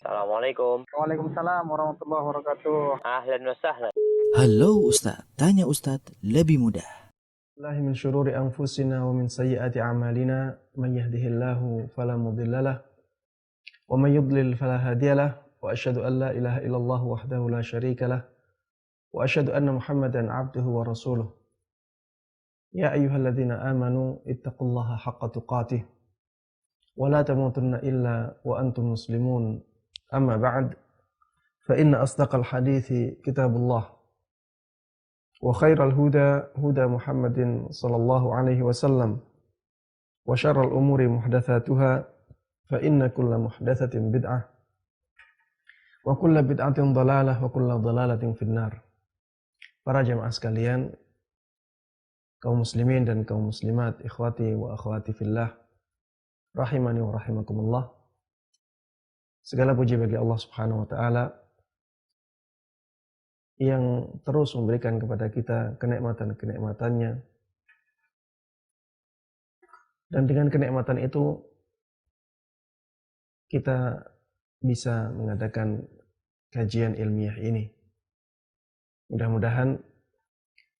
Assalamualaikum. Waalaikumsalam warahmatullahi wabarakatuh. Ahlan wa sahlan. Halo Ustadz, tanya Ustadz lebih mudah. Billahi min syururi anfusina wa min sayyiati a'malina man yahdihillahu fala mudhillalah wa man yudlil fala hadiyalah wa asyhadu an la ilaha illallah wahdahu la syarikalah wa asyhadu anna Muhammadan abduhu wa rasuluh. Ya ayyuhalladzina amanu ittaqullaha haqqa tuqatih wa la tamutunna illa wa antum muslimun. Amma ba'd, fa inna asdaqal hadithi kitabullah wa khairal huda huda Muhammadin sallallahu alaihi wasallam wa syarral umuri muhdatsatuha fa inna kulla muhdatsatin bid'ah wa kulla bid'atin dhalalah wa kulla dhalalatin finnar. Para jemaah sekalian, kaum muslimin dan kaum muslimat, ikhwati wa akhwati fillah, rahimani wa rahimakumullah. Segala puji bagi Allah Subhanahu wa taala yang terus memberikan kepada kita kenikmatan-kenikmatannya. Dan dengan kenikmatan itu kita bisa mengadakan kajian ilmiah ini. Mudah-mudahan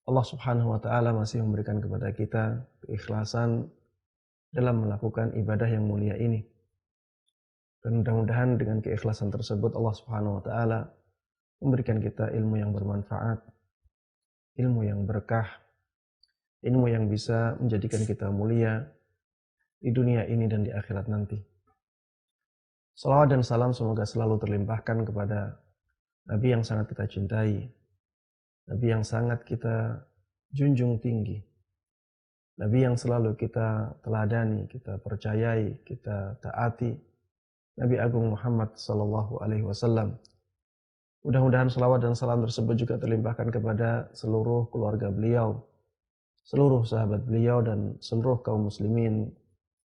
Allah Subhanahu wa taala masih memberikan kepada kita keikhlasan dalam melakukan ibadah yang mulia ini. Dan mudah-mudahan dengan keikhlasan tersebut Allah Subhanahu wa taala memberikan kita ilmu yang bermanfaat, ilmu yang berkah, ilmu yang bisa menjadikan kita mulia di dunia ini dan di akhirat nanti. Salawat dan salam semoga selalu terlimpahkan kepada Nabi yang sangat kita cintai, Nabi yang sangat kita junjung tinggi, Nabi yang selalu kita teladani, kita percayai, kita taati, Nabi Agung Muhammad sallallahu alaihi wasallam. Mudah-mudahan salawat dan salam tersebut juga terlimpahkan kepada seluruh keluarga beliau, seluruh sahabat beliau, dan seluruh kaum muslimin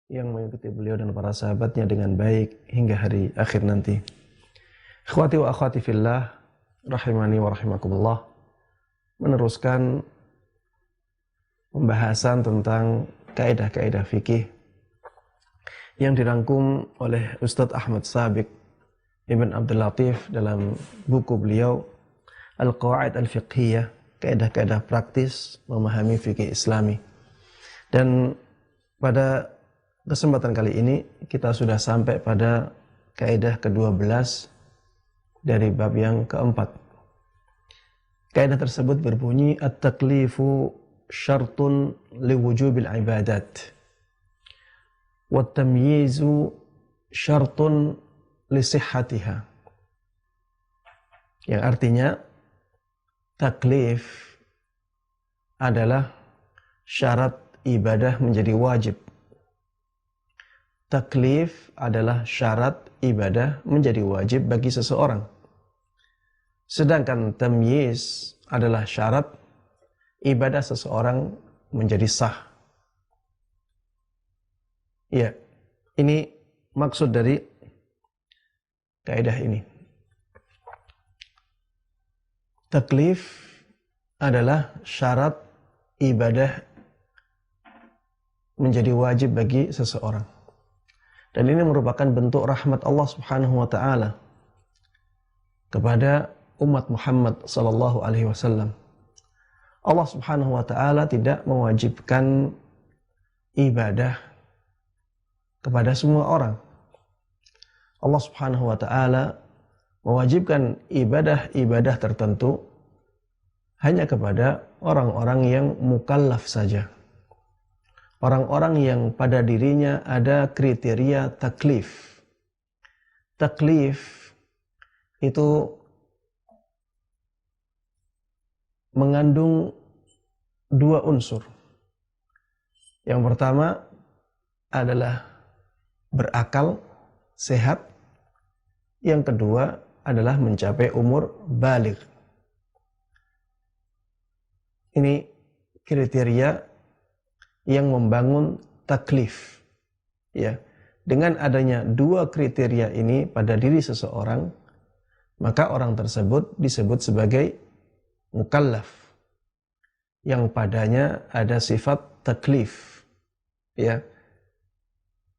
yang mengikuti beliau dan para sahabatnya dengan baik hingga hari akhir nanti. Ikhwati wa akhwati fillah, rahimani wa rahimakumullah. Meneruskan pembahasan tentang kaidah-kaidah fikih yang dirangkum oleh Ustadz Ahmad Sabiq Ibn Abdul Latif dalam buku beliau Al-Qawaid Al-Fiqhiyah, kaidah-kaidah praktis memahami fikih Islami. Dan pada kesempatan kali ini kita sudah sampai pada kaidah ke-12 dari bab yang keempat. Kaidah tersebut berbunyi at-taklifu syartun liwujubil ibadat wa tamyizu syartun lisihhatiha. Yang artinya taklif adalah syarat ibadah menjadi wajib. Taklif adalah syarat ibadah menjadi wajib bagi seseorang. Sedangkan tamyiz adalah syarat ibadah seseorang menjadi sah. Ya, ini maksud dari kaidah ini. Taklif adalah syarat ibadah menjadi wajib bagi seseorang. Dan ini merupakan bentuk rahmat Allah Subhanahu wa taala kepada umat Muhammad sallallahu alaihi wasallam. Allah Subhanahu wa taala tidak mewajibkan ibadah kepada semua orang. Allah Subhanahu wa taala mewajibkan ibadah-ibadah tertentu hanya kepada orang-orang yang mukallaf saja. Orang-orang yang pada dirinya ada kriteria taklif. Taklif itu mengandung dua unsur. Yang pertama adalah berakal, sehat. Yang kedua adalah mencapai umur baligh. Ini kriteria yang membangun taklif. Ya, dengan adanya dua kriteria ini pada diri seseorang, maka orang tersebut disebut sebagai mukallaf, yang padanya ada sifat taklif. Ya,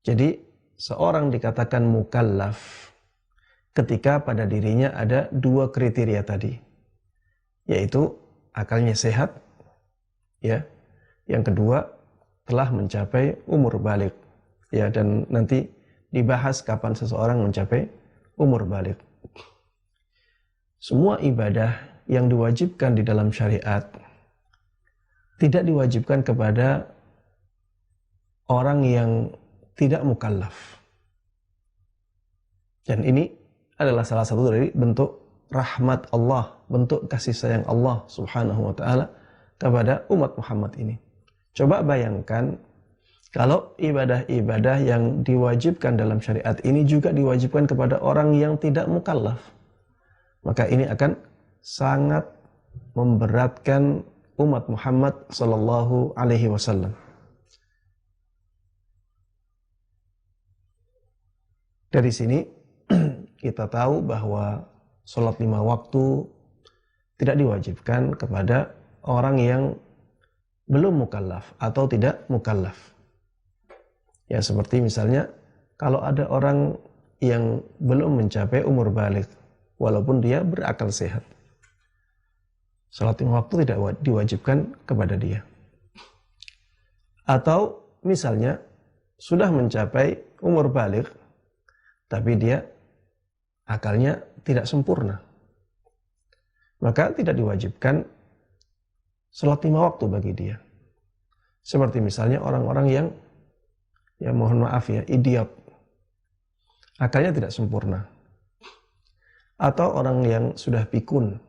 jadi seorang dikatakan mukallaf ketika pada dirinya ada dua kriteria tadi, yaitu akalnya sehat, ya. Yang kedua, telah mencapai umur baligh, ya, dan nanti dibahas kapan seseorang mencapai umur baligh. Semua ibadah yang diwajibkan di dalam syariat tidak diwajibkan kepada orang yang tidak mukallaf. Dan ini adalah salah satu dari bentuk rahmat Allah, bentuk kasih sayang Allah Subhanahu wa taala kepada umat Muhammad ini. Coba bayangkan kalau ibadah-ibadah yang diwajibkan dalam syariat ini juga diwajibkan kepada orang yang tidak mukallaf. Maka ini akan sangat memberatkan umat Muhammad sallallahu alaihi wasallam. Dari sini kita tahu bahwa sholat 5 waktu tidak diwajibkan kepada orang yang belum mukallaf atau tidak mukallaf. Ya, seperti misalnya kalau ada orang yang belum mencapai umur baligh walaupun dia berakal sehat, sholat 5 waktu tidak diwajibkan kepada dia. Atau misalnya sudah mencapai umur baligh tapi dia akalnya tidak sempurna, maka tidak diwajibkan sholat 5 waktu bagi dia. Seperti misalnya orang-orang yang, ya mohon maaf ya, idiot, akalnya tidak sempurna. Atau orang yang sudah pikun,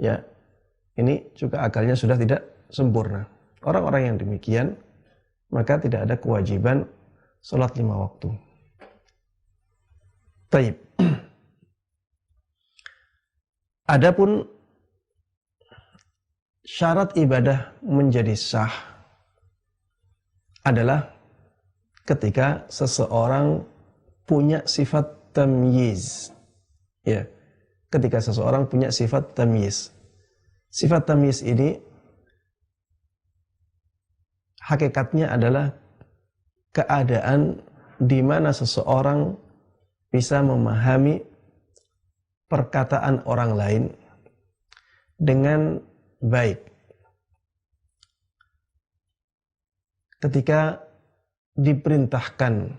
ya ini juga akalnya sudah tidak sempurna. Orang-orang yang demikian maka tidak ada kewajiban sholat 5 waktu. Baik. Adapun syarat ibadah menjadi sah adalah ketika seseorang punya sifat tamyiz. Ya, ketika seseorang punya sifat tamyiz. Sifat tamyiz ini hakikatnya adalah keadaan di mana seseorang bisa memahami perkataan orang lain dengan baik. Ketika diperintahkan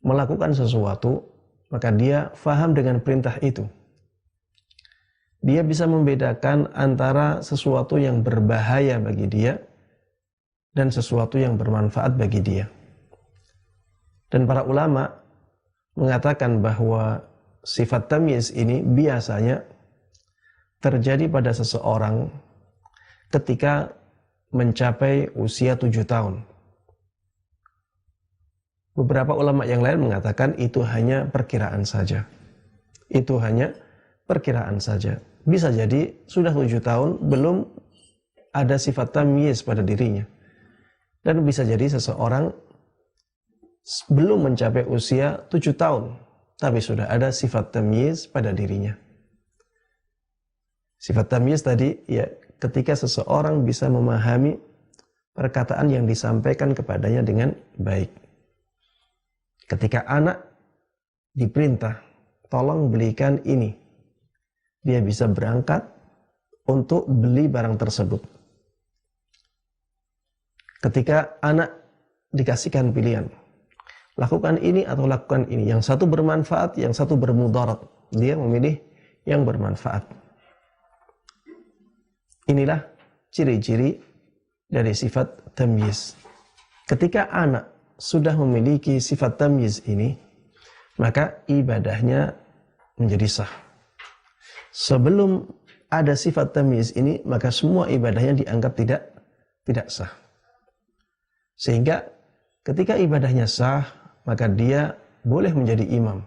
melakukan sesuatu, maka dia faham dengan perintah itu. Dia bisa membedakan antara sesuatu yang berbahaya bagi dia dan sesuatu yang bermanfaat bagi dia. Dan para ulama mengatakan bahwa sifat tamyiz ini biasanya terjadi pada seseorang ketika mencapai usia 7 tahun. Beberapa ulama yang lain mengatakan itu hanya perkiraan saja. Itu hanya perkiraan saja. Bisa jadi sudah 7 tahun belum ada sifat tamyiz pada dirinya. Dan bisa jadi seseorang belum mencapai usia 7 tahun, tapi sudah ada sifat tamyiz pada dirinya. Sifat tamyiz tadi, ya, ketika seseorang bisa memahami perkataan yang disampaikan kepadanya dengan baik. Ketika anak diperintah, tolong belikan ini, dia bisa berangkat untuk beli barang tersebut. Ketika anak dikasihkan pilihan, lakukan ini atau lakukan ini. Yang satu bermanfaat, yang satu bermudarat. Dia memilih yang bermanfaat. Inilah ciri-ciri dari sifat tamyiz. Ketika anak sudah memiliki sifat tamyiz ini, maka ibadahnya menjadi sah. Sebelum ada sifat tamyiz ini, maka semua ibadahnya dianggap tidak sah. Sehingga ketika ibadahnya sah, maka dia boleh menjadi imam.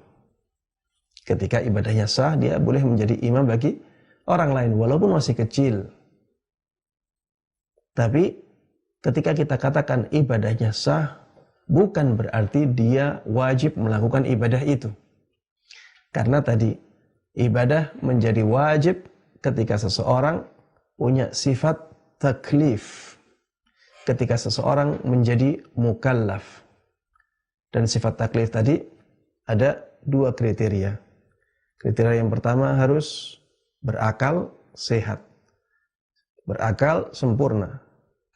Ketika ibadahnya sah, dia boleh menjadi imam bagi orang lain, walaupun masih kecil. Tapi ketika kita katakan ibadahnya sah, bukan berarti dia wajib melakukan ibadah itu. Karena tadi, ibadah menjadi wajib ketika seseorang punya sifat taklif. Ketika seseorang menjadi mukallaf. Dan sifat taklif tadi ada dua kriteria. Kriteria yang pertama harus berakal sehat, berakal sempurna.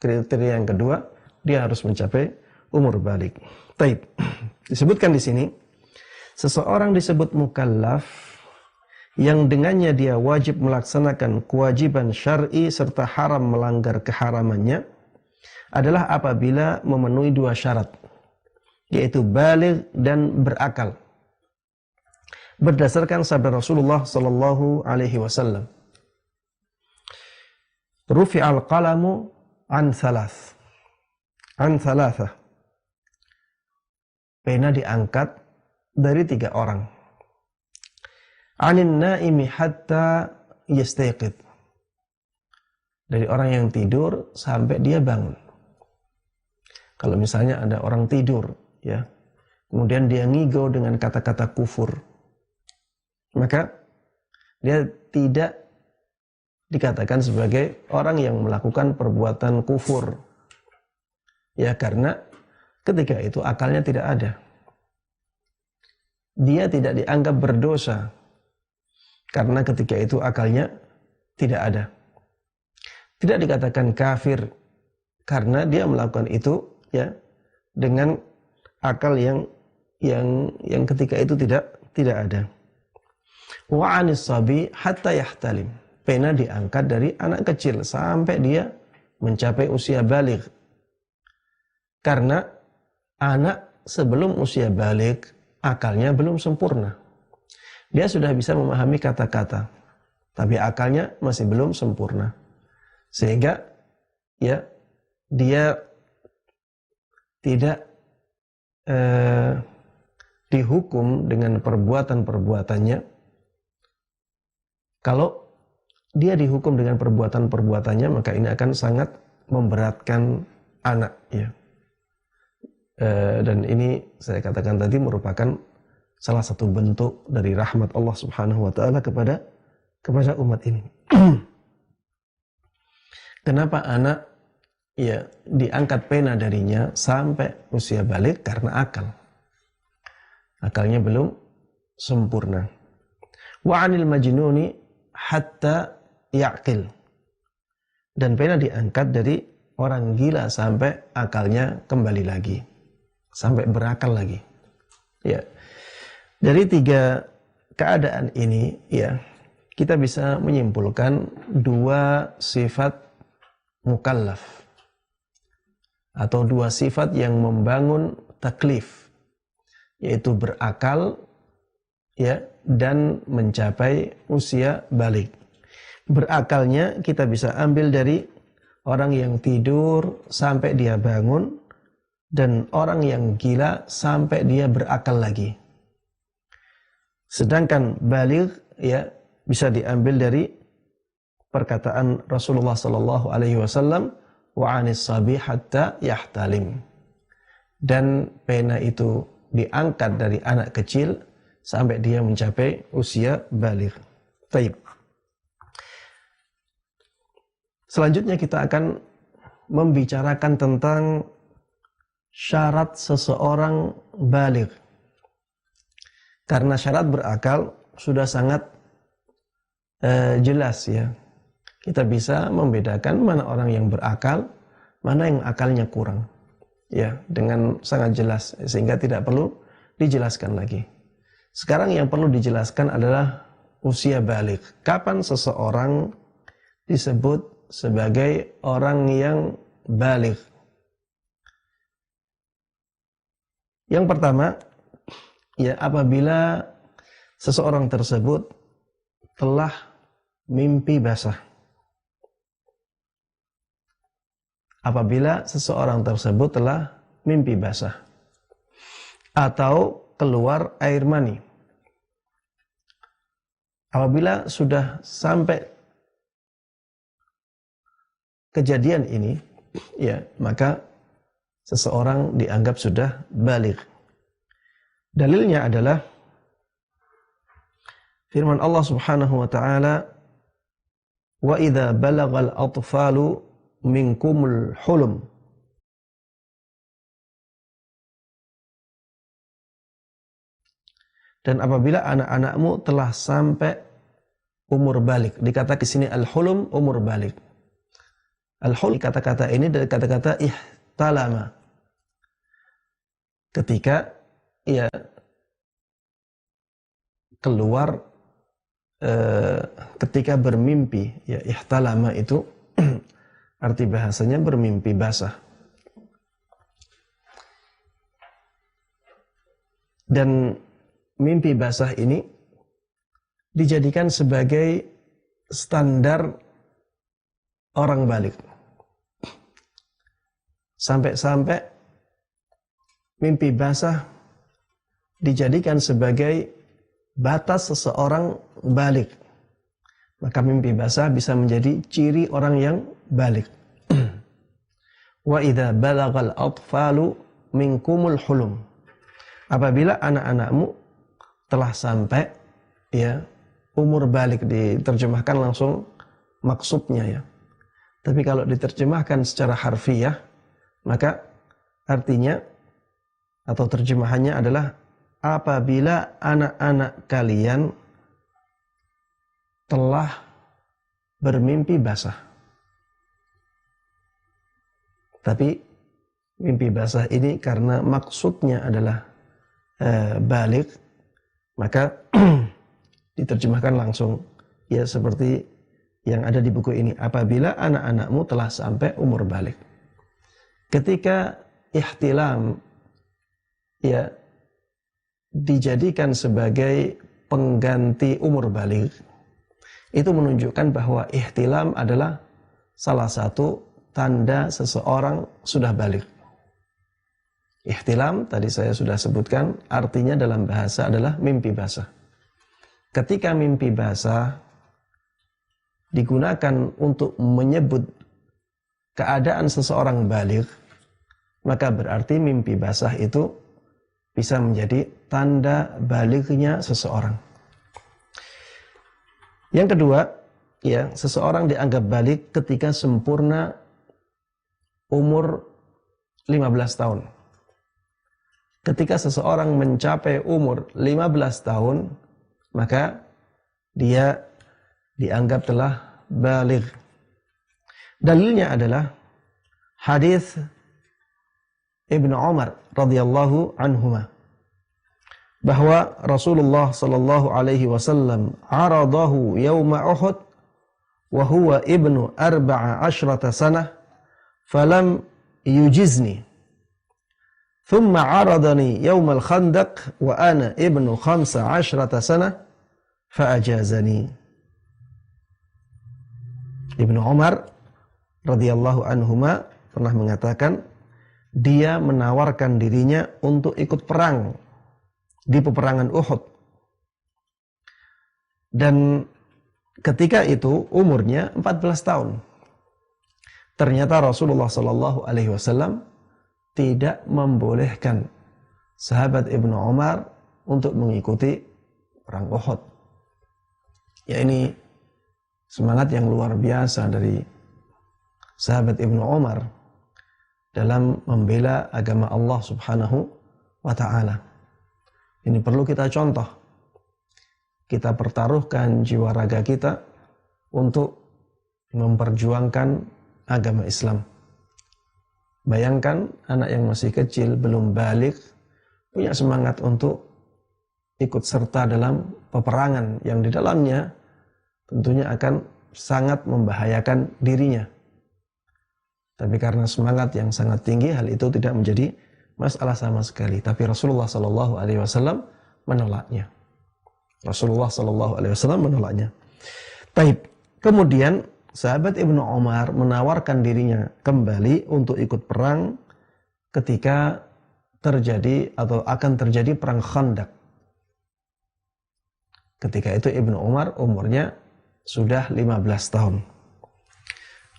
Kriteria yang kedua, dia harus mencapai umur balik. Taib. Disebutkan di sini, seseorang disebut mukallaf yang dengannya dia wajib melaksanakan kewajiban syar'i serta haram melanggar keharamannya adalah apabila memenuhi dua syarat, yaitu baligh dan berakal. Berdasarkan sabda Rasulullah sallallahu alaihi wasallam, rufi'al qalamu an thalathah. Pena diangkat dari 3 orang. Anin naimi hatta yastayqid. Dari orang yang tidur sampai dia bangun. Kalau misalnya ada orang tidur, ya, kemudian dia ngigau dengan kata-kata kufur, maka dia tidak dikatakan sebagai orang yang melakukan perbuatan kufur. Ya, karena ketika itu akalnya tidak ada. Dia tidak dianggap berdosa karena ketika itu akalnya tidak ada. Tidak dikatakan kafir karena dia melakukan itu, ya, dengan akal yang ketika itu tidak ada. Wa anis sabi hatta yahtalim. Pena diangkat dari anak kecil sampai dia mencapai usia baligh. Karena anak sebelum usia baligh akalnya belum sempurna. Dia sudah bisa memahami kata-kata, tapi akalnya masih belum sempurna. Sehingga ya dia tidak dihukum dengan perbuatan-perbuatannya. Kalau dia dihukum dengan perbuatan-perbuatannya, maka ini akan sangat memberatkan anak, ya. Dan ini saya katakan tadi merupakan salah satu bentuk dari rahmat Allah Subhanahu wa taala kepada umat ini. Kenapa anak, ya, diangkat pena darinya sampai usia balik? Karena akalnya belum sempurna. Wa 'anil majnuni hatta ya'qil. Dan pena diangkat dari orang gila sampai akalnya kembali lagi, sampai berakal lagi. Ya. Dari 3 keadaan ini, ya, kita bisa menyimpulkan 2 sifat mukallaf atau 2 sifat yang membangun taklif, yaitu berakal, ya, dan mencapai usia balik. Berakalnya kita bisa ambil dari orang yang tidur sampai dia bangun, dan orang yang gila sampai dia berakal lagi. Sedangkan baligh, ya, bisa diambil dari perkataan Rasulullah sallallahu alaihi wasallam, wa 'anis sabi hatta yahtalim. Dan pena itu diangkat dari anak kecil sampai dia mencapai usia baligh. Baik. Selanjutnya kita akan membicarakan tentang syarat seseorang baligh. Karena syarat berakal sudah sangat jelas, ya. Kita bisa membedakan mana orang yang berakal, mana yang akalnya kurang, ya, dengan sangat jelas, sehingga tidak perlu dijelaskan lagi. Sekarang yang perlu dijelaskan adalah usia baligh. Kapan seseorang disebut sebagai orang yang baligh? Yang pertama, ya, apabila seseorang tersebut telah mimpi basah. Apabila seseorang tersebut telah mimpi basah atau keluar air mani. Apabila sudah sampai kejadian ini, ya, maka seseorang dianggap sudah baligh. Dalilnya adalah firman Allah Subhanahu wa taala, wa idza balagal atfalu minkumul hulum. dan apabila anak-anakmu telah sampai umur balik. Dikatakan di sini al-hulum, umur balik. Al-hulum, kata-kata ini dari kata-kata ihtalama. Ketika ia keluar, ketika bermimpi, ya ihtalama itu arti bahasanya bermimpi basah. Dan mimpi basah ini dijadikan sebagai standar orang balik. Sampai-sampai mimpi basah dijadikan sebagai batas seseorang balik. Maka mimpi basah bisa menjadi ciri orang yang balik. Wa idza balagal atfalu minkumul hulum. Apabila anak-anakmu telah sampai ya umur balik, diterjemahkan langsung maksudnya ya. Tapi kalau diterjemahkan secara harfiah, maka artinya atau terjemahannya adalah apabila anak-anak kalian telah bermimpi basah. Tapi mimpi basah ini karena maksudnya adalah balik, maka diterjemahkan langsung ya seperti yang ada di buku ini, apabila anak-anakmu telah sampai umur balik. Ketika ihtilam ya dijadikan sebagai pengganti umur balik, itu menunjukkan bahwa ihtilam adalah salah satu tanda seseorang sudah balik. Ihtilam tadi saya sudah sebutkan artinya dalam bahasa adalah mimpi basah. Ketika mimpi basah digunakan untuk menyebut keadaan seseorang balik, maka berarti mimpi basah itu bisa menjadi tanda baliknya seseorang. Yang kedua, ya, seseorang dianggap balik ketika sempurna umur 15 tahun. Ketika seseorang mencapai umur 15 tahun, maka dia dianggap telah baligh. Dalilnya adalah hadis Ibnu Umar radhiyallahu anhuma, bahwa Rasulullah sallallahu alaihi wasallam aradahu yauma Uhud wa huwa ibnu 14 sanah falam yujizni. Thumma aradani yaumal khandaq wa ana ibnu 15 sanah fa'ajazani. Ibnu Umar radhiyallahu anhuma pernah mengatakan dia menawarkan dirinya untuk ikut perang di peperangan Uhud. Dan ketika itu umurnya 14 tahun. Ternyata Rasulullah sallallahu alaihi wasallam tidak membolehkan sahabat Ibnu Umar untuk mengikuti perang Uhud. Ya, ini semangat yang luar biasa dari sahabat Ibnu Umar dalam membela agama Allah Subhanahu wa ta'ala. Ini perlu kita contoh. Kita pertaruhkan jiwa raga kita untuk memperjuangkan agama Islam. Bayangkan anak yang masih kecil, belum balik, punya semangat untuk ikut serta dalam peperangan yang di dalamnya tentunya akan sangat membahayakan dirinya. Tapi karena semangat yang sangat tinggi, hal itu tidak menjadi masalah sama sekali. Tapi Rasulullah sallallahu alaihi wasallam menolaknya. Rasulullah sallallahu alaihi wasallam menolaknya. Taib. Kemudian sahabat Ibnu Umar menawarkan dirinya kembali untuk ikut perang ketika terjadi atau akan terjadi perang Khandaq. Ketika itu Ibnu Umar umurnya sudah 15 tahun.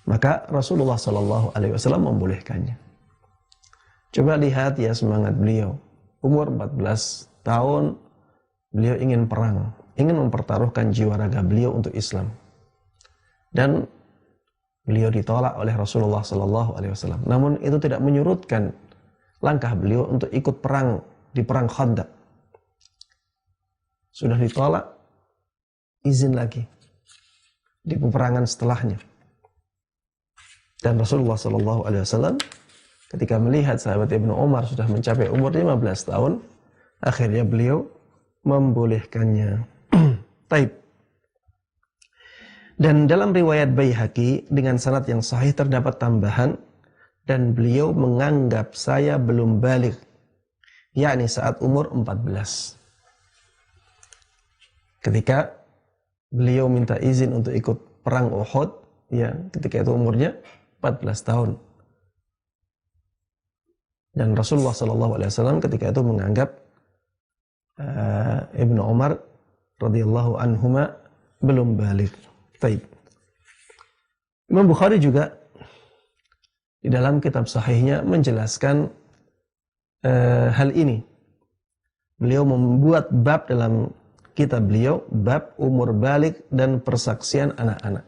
Maka Rasulullah sallallahu alaihi wasallam membolehkannya. Coba lihat ya semangat beliau. Umur 14 tahun beliau ingin perang, ingin mempertaruhkan jiwa raga beliau untuk Islam. Dan beliau ditolak oleh Rasulullah sallallahu alaihi wasallam. Namun itu tidak menyurutkan langkah beliau untuk ikut perang di perang Khandaq. sudah ditolak, izin lagi di peperangan setelahnya. Dan Rasulullah SAW ketika melihat sahabat Ibnu Umar sudah mencapai umur 15 tahun, akhirnya beliau membolehkannya. Taib. Dan dalam riwayat Baihaqi dengan sanad yang sahih terdapat tambahan, dan beliau menganggap saya belum baligh, yakni saat umur 14. Ketika beliau minta izin untuk ikut perang Uhud, ya, ketika itu umurnya 14 tahun. Dan Rasulullah SAW ketika itu menganggap Ibnu Umar radhiyallahu anhuma belum baligh. Taib. Imam Bukhari juga di dalam kitab sahihnya menjelaskan hal ini. Beliau membuat bab dalam kitab beliau, bab umur baligh dan persaksian anak-anak.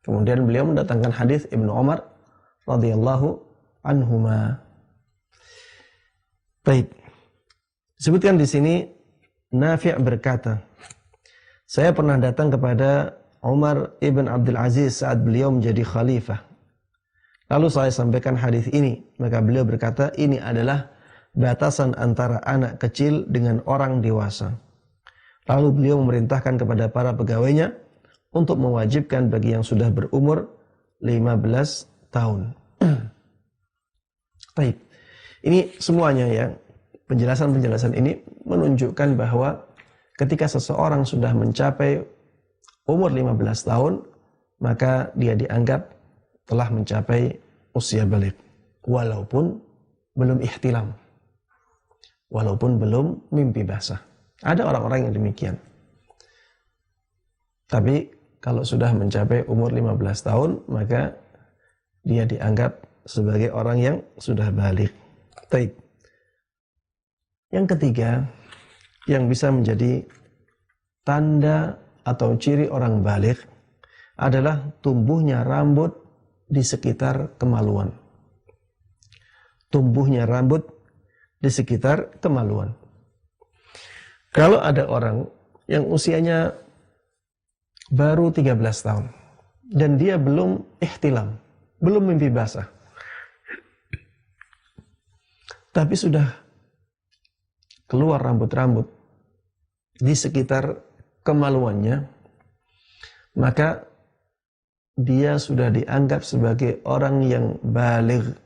Kemudian beliau mendatangkan hadis Ibnu Umar radhiyallahu anhuma. Baik. Disebutkan di sini Nafi' berkata, saya pernah datang kepada Umar ibn Abdul Aziz saat beliau menjadi khalifah. Lalu saya sampaikan hadis ini, maka beliau berkata, ini adalah batasan antara anak kecil dengan orang dewasa. Lalu beliau memerintahkan kepada para pegawainya untuk mewajibkan bagi yang sudah berumur 15 tahun. Baik. Ini semuanya ya, penjelasan-penjelasan ini menunjukkan bahwa ketika seseorang sudah mencapai umur 15 tahun, maka dia dianggap telah mencapai usia baligh, walaupun belum ihtilam, walaupun belum mimpi basah. Ada orang-orang yang demikian. Tapi kalau sudah mencapai umur 15 tahun, maka dia dianggap sebagai orang yang sudah baligh. Baik. Yang ketiga, yang bisa menjadi tanda atau ciri orang baligh adalah tumbuhnya rambut di sekitar kemaluan. Tumbuhnya rambut di sekitar kemaluan. Kalau ada orang yang usianya baru 13 tahun dan dia belum ihtilam, belum mimpi basah, tapi sudah keluar rambut-rambut di sekitar kemaluannya, maka dia sudah dianggap sebagai orang yang baligh.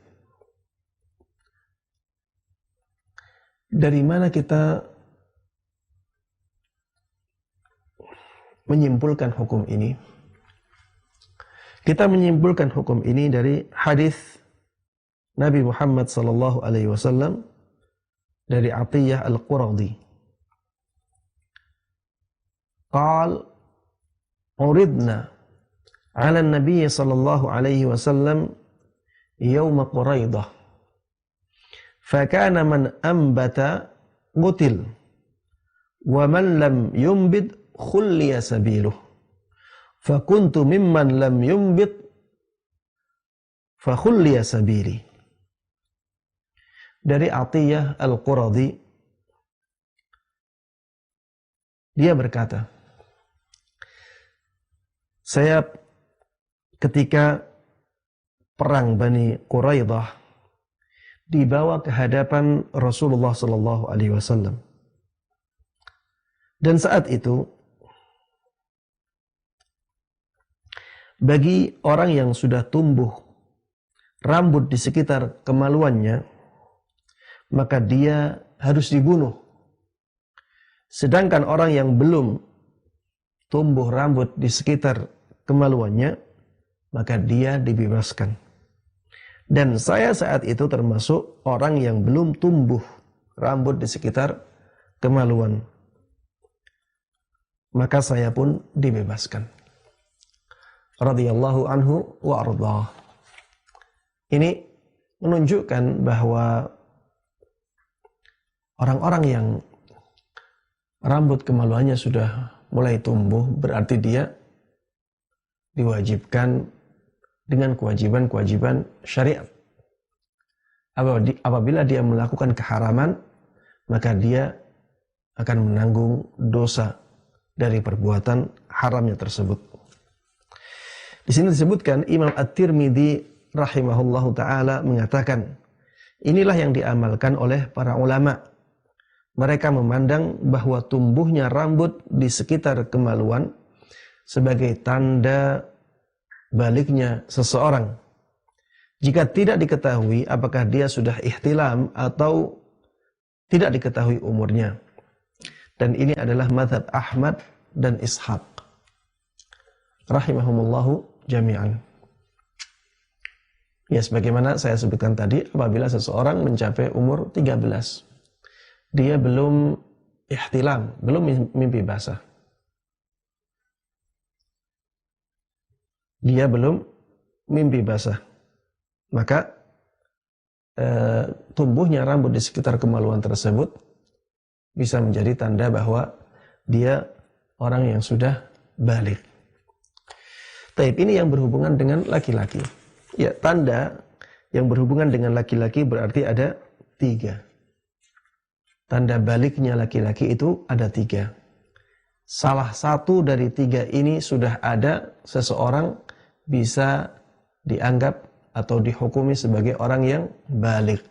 Dari mana kita menyimpulkan hukum ini? Kita menyimpulkan hukum ini dari hadis Nabi Muhammad SAW dari Atiyah Al-Quradi. Qal uridna ala Nabi sallallahu alaihi wasallam yawm Quraidah. Fakana man ambata qutil wa man lam yumbid khulliya sabiluh. Fakuntu mimman lam yumbid fa khulliya sabili. Dari Atiyah Al-Quradi, dia berkata, saya ketika perang Bani Quraidah dibawa ke hadapan Rasulullah sallallahu alaihi wasallam. Dan saat itu bagi orang yang sudah tumbuh rambut di sekitar kemaluannya, maka dia harus dibunuh. Sedangkan orang yang belum tumbuh rambut di sekitar kemaluannya, maka dia dibebaskan. Dan saya saat itu termasuk orang yang belum tumbuh rambut di sekitar kemaluan. Maka saya pun dibebaskan. Radhiyallahu anhu wa ardhah. Ini menunjukkan bahwa orang-orang yang rambut kemaluannya sudah mulai tumbuh, berarti dia diwajibkan dengan kewajiban-kewajiban syariat. Apabila dia melakukan keharaman, maka dia akan menanggung dosa dari perbuatan haramnya tersebut. Di sini disebutkan Imam At-Tirmidzi rahimahullahu taala mengatakan, inilah yang diamalkan oleh para ulama. Mereka memandang bahwa tumbuhnya rambut di sekitar kemaluan sebagai tanda baliknya seseorang. Jika tidak diketahui apakah dia sudah ihtilam atau tidak diketahui umurnya. Dan ini adalah mazhab Ahmad dan Ishaq rahimahumullahu jami'an. Ya, sebagaimana saya sebutkan tadi, apabila seseorang mencapai umur 13, dia belum ihtilam, belum mimpi basah. Dia belum mimpi basah. Maka tumbuhnya rambut di sekitar kemaluan tersebut bisa menjadi tanda bahwa dia orang yang sudah balik. Taib, ini yang berhubungan dengan laki-laki. Ya, tanda yang berhubungan dengan laki-laki berarti ada 3. Tanda baliknya laki-laki itu ada 3. Salah satu dari 3 ini sudah ada, seseorang bisa dianggap atau dihukumi sebagai orang yang balik.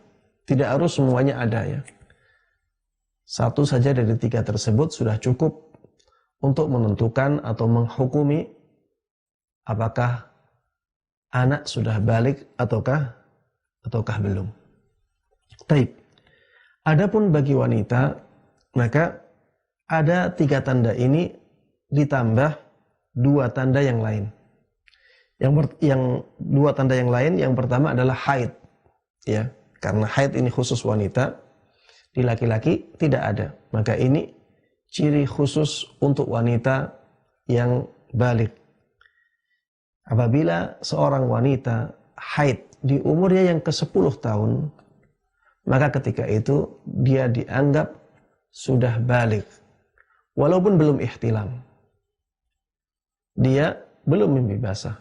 Tidak harus semuanya ada ya. Satu saja dari 3 tersebut sudah cukup untuk menentukan atau menghukumi apakah anak sudah balik ataukah belum. Taib. Adapun bagi wanita, maka ada 3 tanda ini ditambah 2 tanda yang lain. Yang 2 tanda yang lain, yang pertama adalah haid. Ya, karena haid ini khusus wanita, di laki-laki tidak ada. Maka ini ciri khusus untuk wanita yang balik. Apabila seorang wanita haid di umurnya yang ke-10 tahun, maka ketika itu dia dianggap sudah balik. Walaupun belum ihtilam. Dia belum mimpi basah.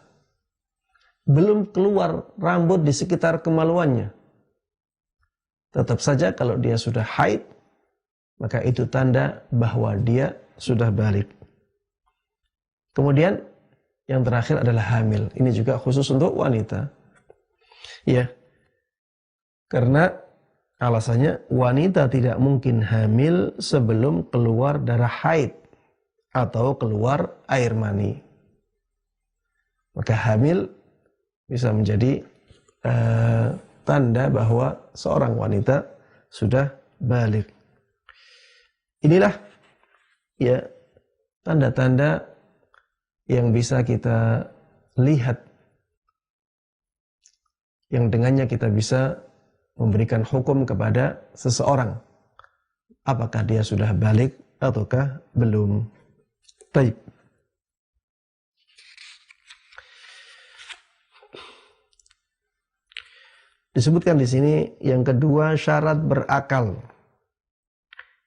Belum keluar rambut di sekitar kemaluannya. Tetap saja kalau dia sudah haid, maka itu tanda bahwa dia sudah balik. Kemudian yang terakhir adalah hamil. Ini juga khusus untuk wanita. Ya. Karena alasannya wanita tidak mungkin hamil sebelum keluar darah haid atau keluar air mani. Maka hamil bisa menjadi tanda bahwa seorang wanita sudah balik. Inilah ya tanda-tanda yang bisa kita lihat, yang dengannya kita bisa memberikan hukum kepada seseorang apakah dia sudah balik ataukah belum. Baik. Disebutkan di sini yang kedua, syarat berakal.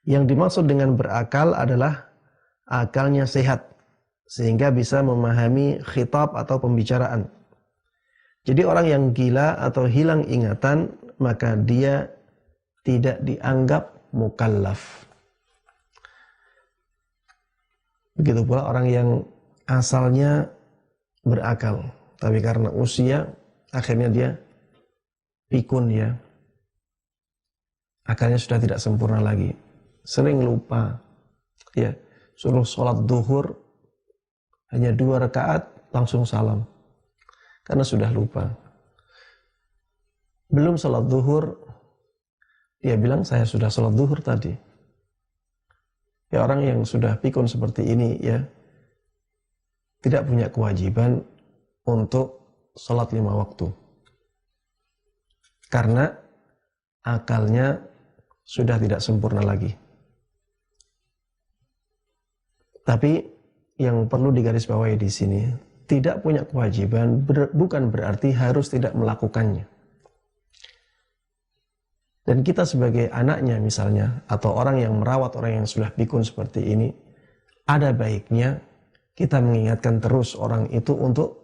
Yang dimaksud dengan berakal adalah akalnya sehat sehingga bisa memahami khitab atau pembicaraan. Jadi orang yang gila atau hilang ingatan, maka dia tidak dianggap mukallaf. Begitu pula orang yang asalnya berakal, tapi karena usia akhirnya dia pikun ya. Akalnya sudah tidak sempurna lagi. Sering lupa. Ya, suruh sholat duhur hanya 2 rakaat langsung salam. Karena sudah lupa. Belum sholat duhur, dia bilang saya sudah sholat duhur tadi. Ya, orang yang sudah pikun seperti ini ya, tidak punya kewajiban untuk sholat 5 waktu. Karena akalnya sudah tidak sempurna lagi. Tapi yang perlu digarisbawahi di sini, tidak punya kewajiban bukan berarti harus tidak melakukannya. Dan kita sebagai anaknya misalnya, atau orang yang merawat orang yang sudah pikun seperti ini, ada baiknya kita mengingatkan terus orang itu untuk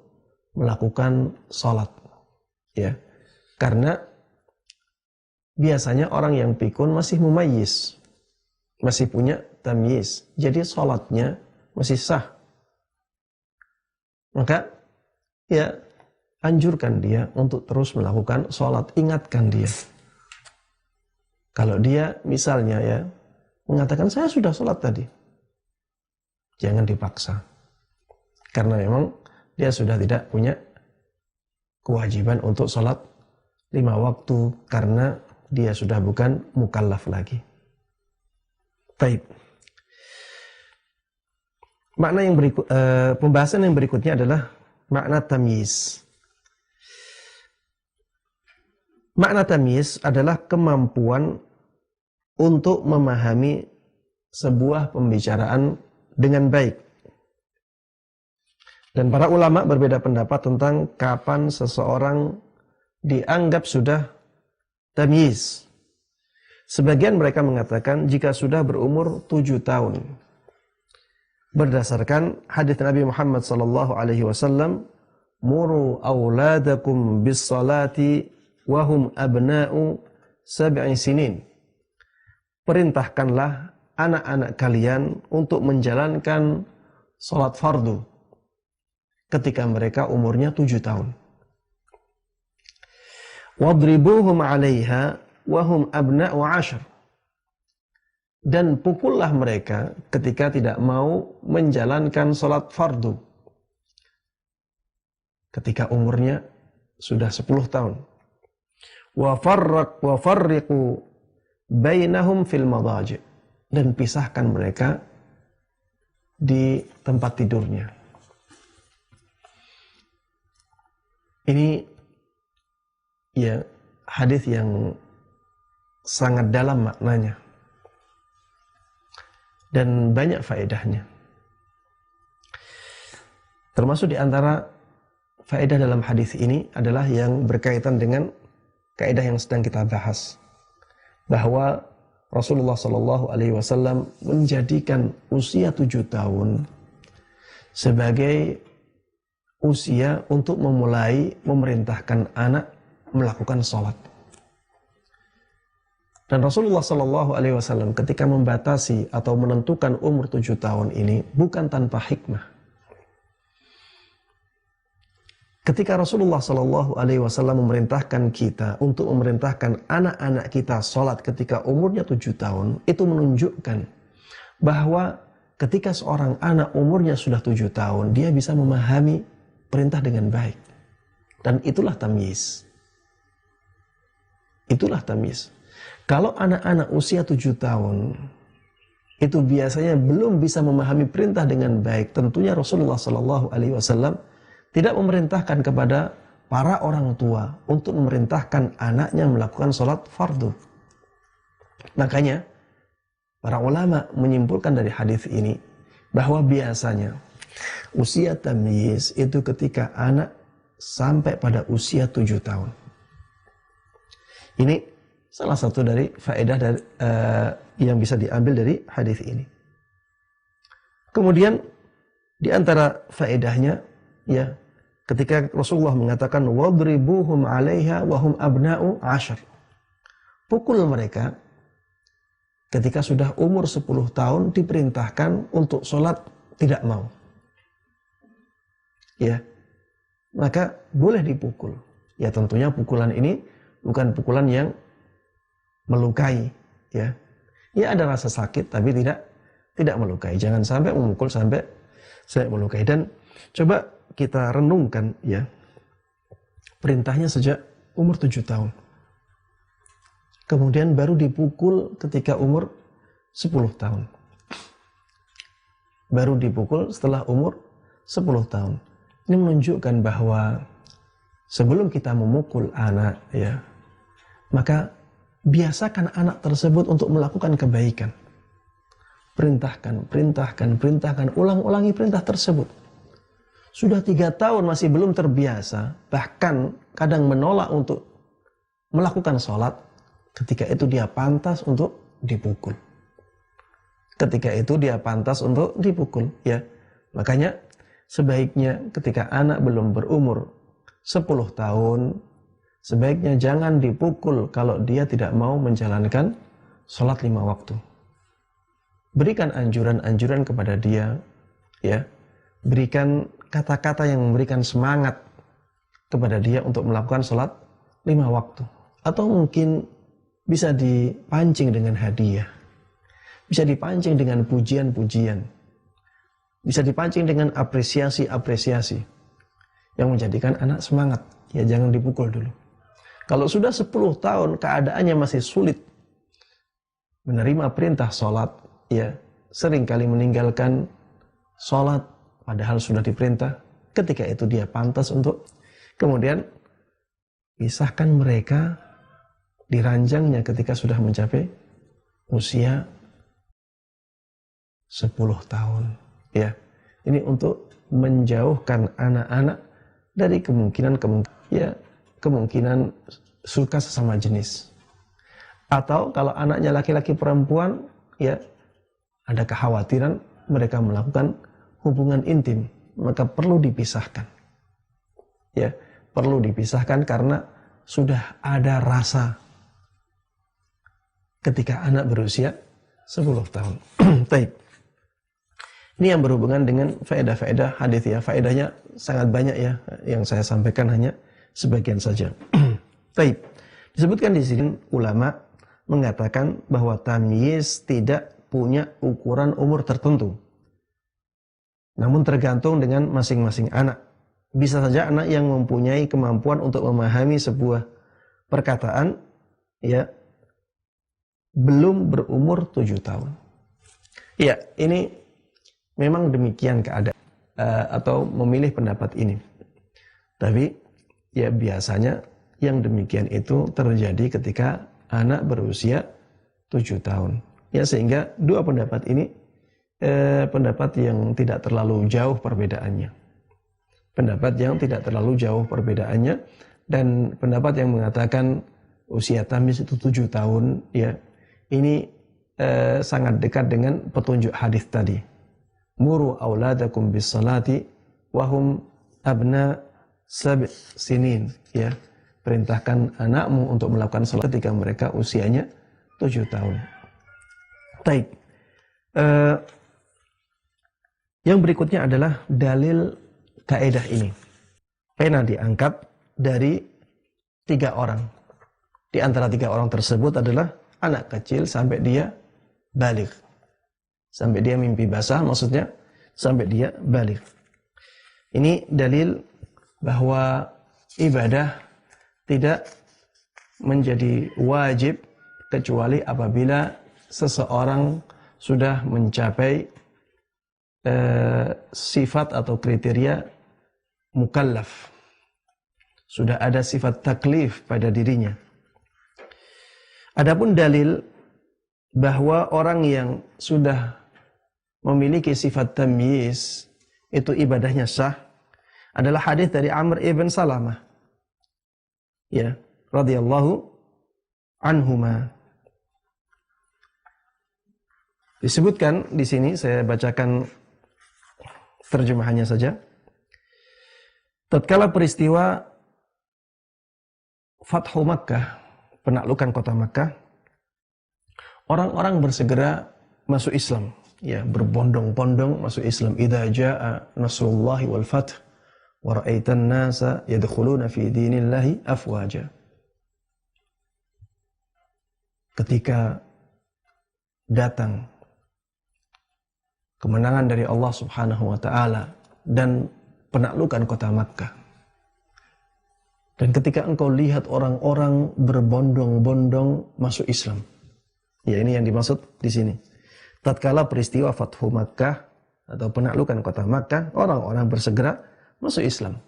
melakukan sholat. Ya, karena biasanya orang yang pikun masih mumayyiz. masih punya tamyiz, jadi sholatnya masih sah. Maka ya anjurkan dia untuk terus melakukan sholat, ingatkan dia. Kalau dia misalnya ya mengatakan saya sudah sholat tadi, jangan dipaksa. Karena memang dia sudah tidak punya kewajiban untuk sholat 5 waktu karena dia sudah bukan mukallaf lagi. Baik. Makna yang pembahasan yang berikutnya adalah makna tamyiz. Makna tamyiz adalah kemampuan untuk memahami sebuah pembicaraan dengan baik. Dan para ulama berbeda pendapat tentang kapan seseorang dianggap sudah tamyiz. Sebagian mereka mengatakan jika sudah berumur 7 tahun. Berdasarkan hadis Nabi Muhammad sallallahu alaihi wasallam, "Muru auladakum bis salati wa hum abna'u 7 sinin." Perintahkanlah anak-anak kalian untuk menjalankan salat fardu ketika mereka umurnya 7 tahun. Wadribuhum 'alaiha wa hum abna'u 10. Dan pukullah mereka ketika tidak mau menjalankan salat fardu ketika umurnya sudah 10 tahun. Wa farriqu bainahum fil madaji'. Dan pisahkan mereka di tempat tidurnya. Ini ya hadis yang sangat dalam maknanya dan banyak faedahnya. Termasuk di antara faedah dalam hadis ini adalah yang berkaitan dengan kaidah yang sedang kita bahas, bahwa Rasulullah Shallallahu Alaihi Wasallam menjadikan usia 7 tahun sebagai usia untuk memulai memerintahkan anak melakukan sholat. Dan Rasulullah Shallallahu Alaihi Wasallam ketika membatasi atau menentukan umur 7 tahun ini bukan tanpa hikmah. Ketika Rasulullah Shallallahu Alaihi Wasallam memerintahkan kita untuk memerintahkan anak-anak kita sholat ketika umurnya 7 tahun, itu menunjukkan bahwa ketika seorang anak umurnya sudah 7 tahun, dia bisa memahami perintah dengan baik. Dan itulah tamyiz. Itulah tamyiz. Kalau anak-anak usia 7 tahun itu biasanya belum bisa memahami perintah dengan baik, tentunya Rasulullah Shallallahu Alaihi Wasallam tidak memerintahkan kepada para orang tua untuk memerintahkan anaknya melakukan sholat fardu. Makanya para ulama menyimpulkan dari hadis ini bahwa biasanya usia tamyiz itu ketika anak sampai pada usia 7 tahun. Ini salah satu dari faedah dari, yang bisa diambil dari hadis ini. Kemudian di antara faedahnya ya ketika Rasulullah mengatakan wadribuhum 'alaiha wa hum abna'u 10. Pukul mereka ketika sudah umur 10 tahun diperintahkan untuk sholat tidak mau. Ya. Maka boleh dipukul. Ya tentunya pukulan ini bukan pukulan yang melukai, ya. Ya ada rasa sakit tapi tidak melukai. Jangan sampai memukul sampai melukai. Dan coba kita renungkan ya. Perintahnya sejak umur 7 tahun. Kemudian baru dipukul ketika umur 10 tahun. Baru dipukul setelah umur 10 tahun. Ini menunjukkan bahwa sebelum kita memukul anak ya, maka biasakan anak tersebut untuk melakukan kebaikan. Perintahkan, ulang-ulangi perintah tersebut. Sudah 3 tahun masih belum terbiasa, bahkan kadang menolak untuk melakukan sholat, ketika itu dia pantas untuk dipukul. Ketika itu dia pantas untuk dipukul, ya. Makanya sebaiknya ketika anak belum berumur 10 tahun, sebaiknya jangan dipukul kalau dia tidak mau menjalankan sholat 5 waktu. berikan anjuran-anjuran kepada dia, ya, berikan kata-kata yang memberikan semangat kepada dia untuk melakukan sholat 5 waktu. Atau mungkin bisa dipancing dengan hadiah, bisa dipancing dengan pujian-pujian, bisa dipancing dengan apresiasi-apresiasi yang menjadikan anak semangat. Ya, jangan dipukul dulu. Kalau sudah 10 tahun keadaannya masih sulit menerima perintah sholat, ya, seringkali meninggalkan sholat padahal sudah diperintah, ketika itu dia pantas untuk kemudian pisahkan mereka di ranjangnya ketika sudah mencapai usia 10 tahun. Ya, ini untuk menjauhkan anak-anak dari kemungkinan suka sesama jenis. Atau kalau anaknya laki-laki perempuan, ya, ada kekhawatiran mereka melakukan hubungan intim, maka perlu dipisahkan. Ya, perlu dipisahkan karena sudah ada rasa ketika anak berusia 10 tahun. Baik. Ini yang berhubungan dengan faedah-faedah hadis, ya. Faedahnya sangat banyak, ya. Yang saya sampaikan hanya sebagian saja. Baik. Disebutkan di sini ulama mengatakan bahwa tamyiz tidak punya ukuran umur tertentu. Namun tergantung dengan masing-masing anak. Bisa saja anak yang mempunyai kemampuan untuk memahami sebuah perkataan, ya, belum berumur 7 tahun. Ya, ini memang demikian keadaan, atau memilih pendapat ini. Tapi ya biasanya yang demikian itu terjadi ketika anak berusia 7 tahun. Ya, sehingga dua pendapat ini pendapat yang tidak terlalu jauh perbedaannya. Pendapat yang tidak terlalu jauh perbedaannya, dan pendapat yang mengatakan usia tamyiz itu 7 tahun, ya, ini sangat dekat dengan petunjuk hadis tadi. Muru auladakum bis salati wahum abna 7 sinin, ya. Perintahkan anakmu untuk melakukan salat ketika mereka usianya 7 tahun. Baik. Yang berikutnya adalah dalil kaidah ini. Pernah diangkat dari 3 orang. Di antara 3 orang tersebut adalah anak kecil sampai dia baligh. Sampai dia mimpi basah, maksudnya sampai dia baligh. Ini dalil bahwa ibadah tidak menjadi wajib kecuali apabila seseorang sudah mencapai sifat atau kriteria mukallaf. Sudah ada sifat taklif pada dirinya. Adapun dalil bahwa orang yang sudah memiliki sifat tamyiz itu ibadahnya sah adalah hadis dari Amr ibn Salamah, ya, radhiyallahu anhuma. Disebutkan di sini, saya bacakan terjemahannya saja. Tatkala peristiwa Fathu Makkah, penaklukan kota Makkah, orang-orang bersegera masuk Islam, ya, berbondong-bondong masuk Islam. Idza jaa nasrullahi wal fath wa ra'aitan nasa yadkhuluna fi dinillahi afwaja. Ketika datang kemenangan dari Allah Subhanahu wa taala dan penaklukan kota Makkah, dan ketika engkau lihat orang-orang berbondong-bondong masuk Islam. Ya, ini yang dimaksud di sini. Tatkala peristiwa Fathu Makkah atau penaklukan kota Makkah, orang-orang bersegera masuk Islam.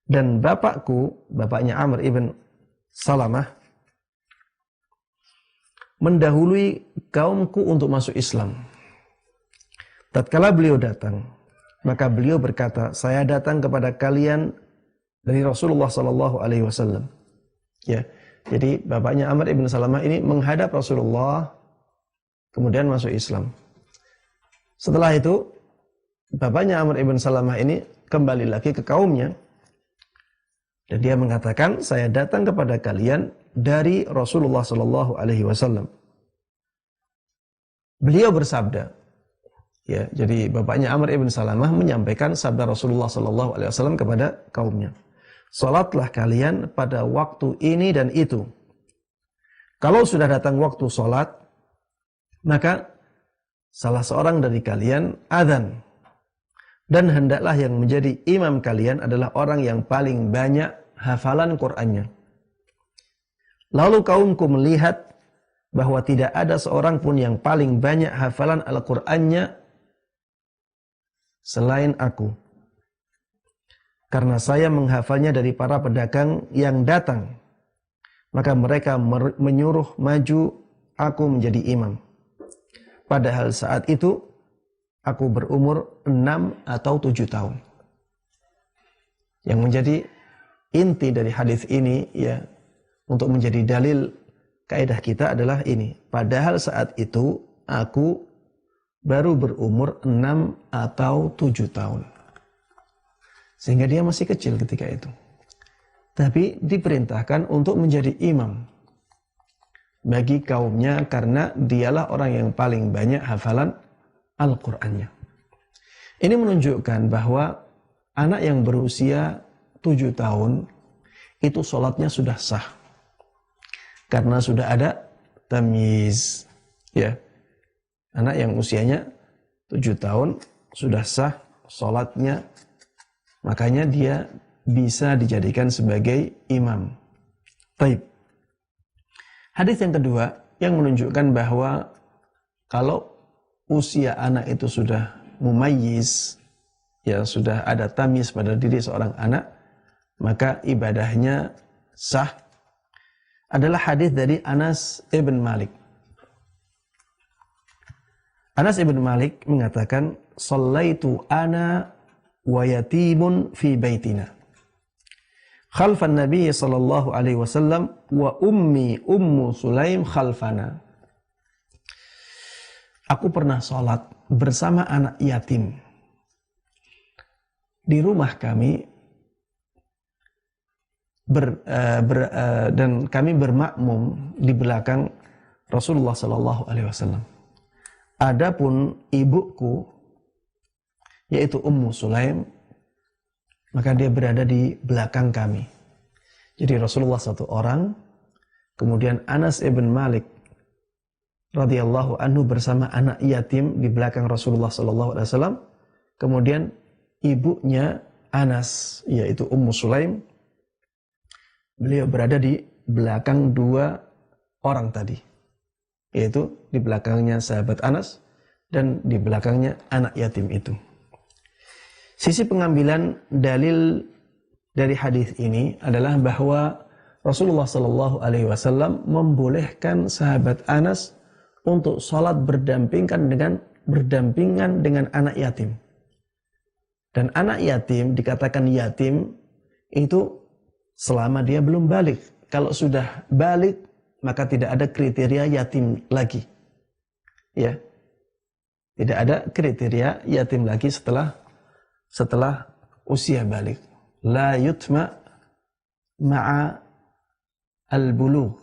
Dan bapaknya Amr ibn Salamah mendahului kaumku untuk masuk Islam. Tatkala beliau datang, maka beliau berkata, saya datang kepada kalian dari Rasulullah sallallahu alaihi wasallam. Ya. Jadi bapaknya Amr ibn Salamah ini menghadap Rasulullah, kemudian masuk Islam. Setelah itu, bapaknya Amr ibn Salamah ini kembali lagi ke kaumnya, dan dia mengatakan, saya datang kepada kalian dari Rasulullah sallallahu alaihi wasallam. beliau bersabda, ya, jadi bapaknya Amr ibn Salamah menyampaikan sabda Rasulullah sallallahu alaihi wasallam kepada kaumnya. Salatlah kalian pada waktu ini dan itu. Kalau sudah datang waktu salat, maka salah seorang dari kalian adzan. Dan hendaklah yang menjadi imam kalian adalah orang yang paling banyak hafalan Qur'annya. Lalu kaumku melihat bahwa tidak ada seorang pun yang paling banyak hafalan Al-Qur'annya selain aku. Karena saya menghafalnya dari para pedagang yang datang. Maka mereka menyuruh maju aku menjadi imam. Padahal saat itu aku berumur 6 atau 7 tahun. Yang menjadi inti dari hadis ini, ya, untuk menjadi dalil kaidah kita adalah ini. Padahal saat itu aku baru berumur 6 atau 7 tahun. Sehingga dia masih kecil ketika itu. Tapi diperintahkan untuk menjadi imam bagi kaumnya karena dialah orang yang paling banyak hafalan Al-Qur'annya. Ini menunjukkan bahwa anak yang berusia 7 tahun itu sholatnya sudah sah. Karena sudah ada tamyiz, ya. Anak yang usianya 7 tahun sudah sah sholatnya, makanya dia bisa dijadikan sebagai imam. Baik. Hadis yang kedua yang menunjukkan bahwa kalau usia anak itu sudah mumayyiz, ya, sudah ada tamyiz pada diri seorang anak, maka ibadahnya sah, adalah hadis dari Anas ibn Malik. Anas ibn Malik mengatakan, "Shallaitu ana wa yatimun fi baitina khalfan Nabi sallallahu alaihi wasallam wa ummi Ummu Sulaim khalfana." Aku pernah sholat bersama anak yatim di rumah kami dan kami bermakmum di belakang Rasulullah sallallahu alaihi wasallam. Adapun ibuku, yaitu Ummu Sulaim, maka dia berada di belakang kami. Jadi Rasulullah satu orang, kemudian Anas ibn Malik radhiyallahu anhu bersama anak yatim di belakang Rasulullah sallallahu alaihi wasallam, kemudian ibunya Anas, yaitu Ummu Sulaim, beliau berada di belakang dua orang tadi, yaitu di belakangnya sahabat Anas dan di belakangnya anak yatim itu. Sisi pengambilan dalil dari hadis ini adalah bahwa Rasulullah Shallallahu Alaihi Wasallam membolehkan sahabat Anas untuk sholat berdampingan dengan anak yatim. Dan anak yatim dikatakan yatim itu selama dia belum balik. Kalau sudah balik, maka tidak ada kriteria yatim lagi. Ya, tidak ada kriteria yatim lagi setelah usia balik. La yutma ma'a al-bulugh.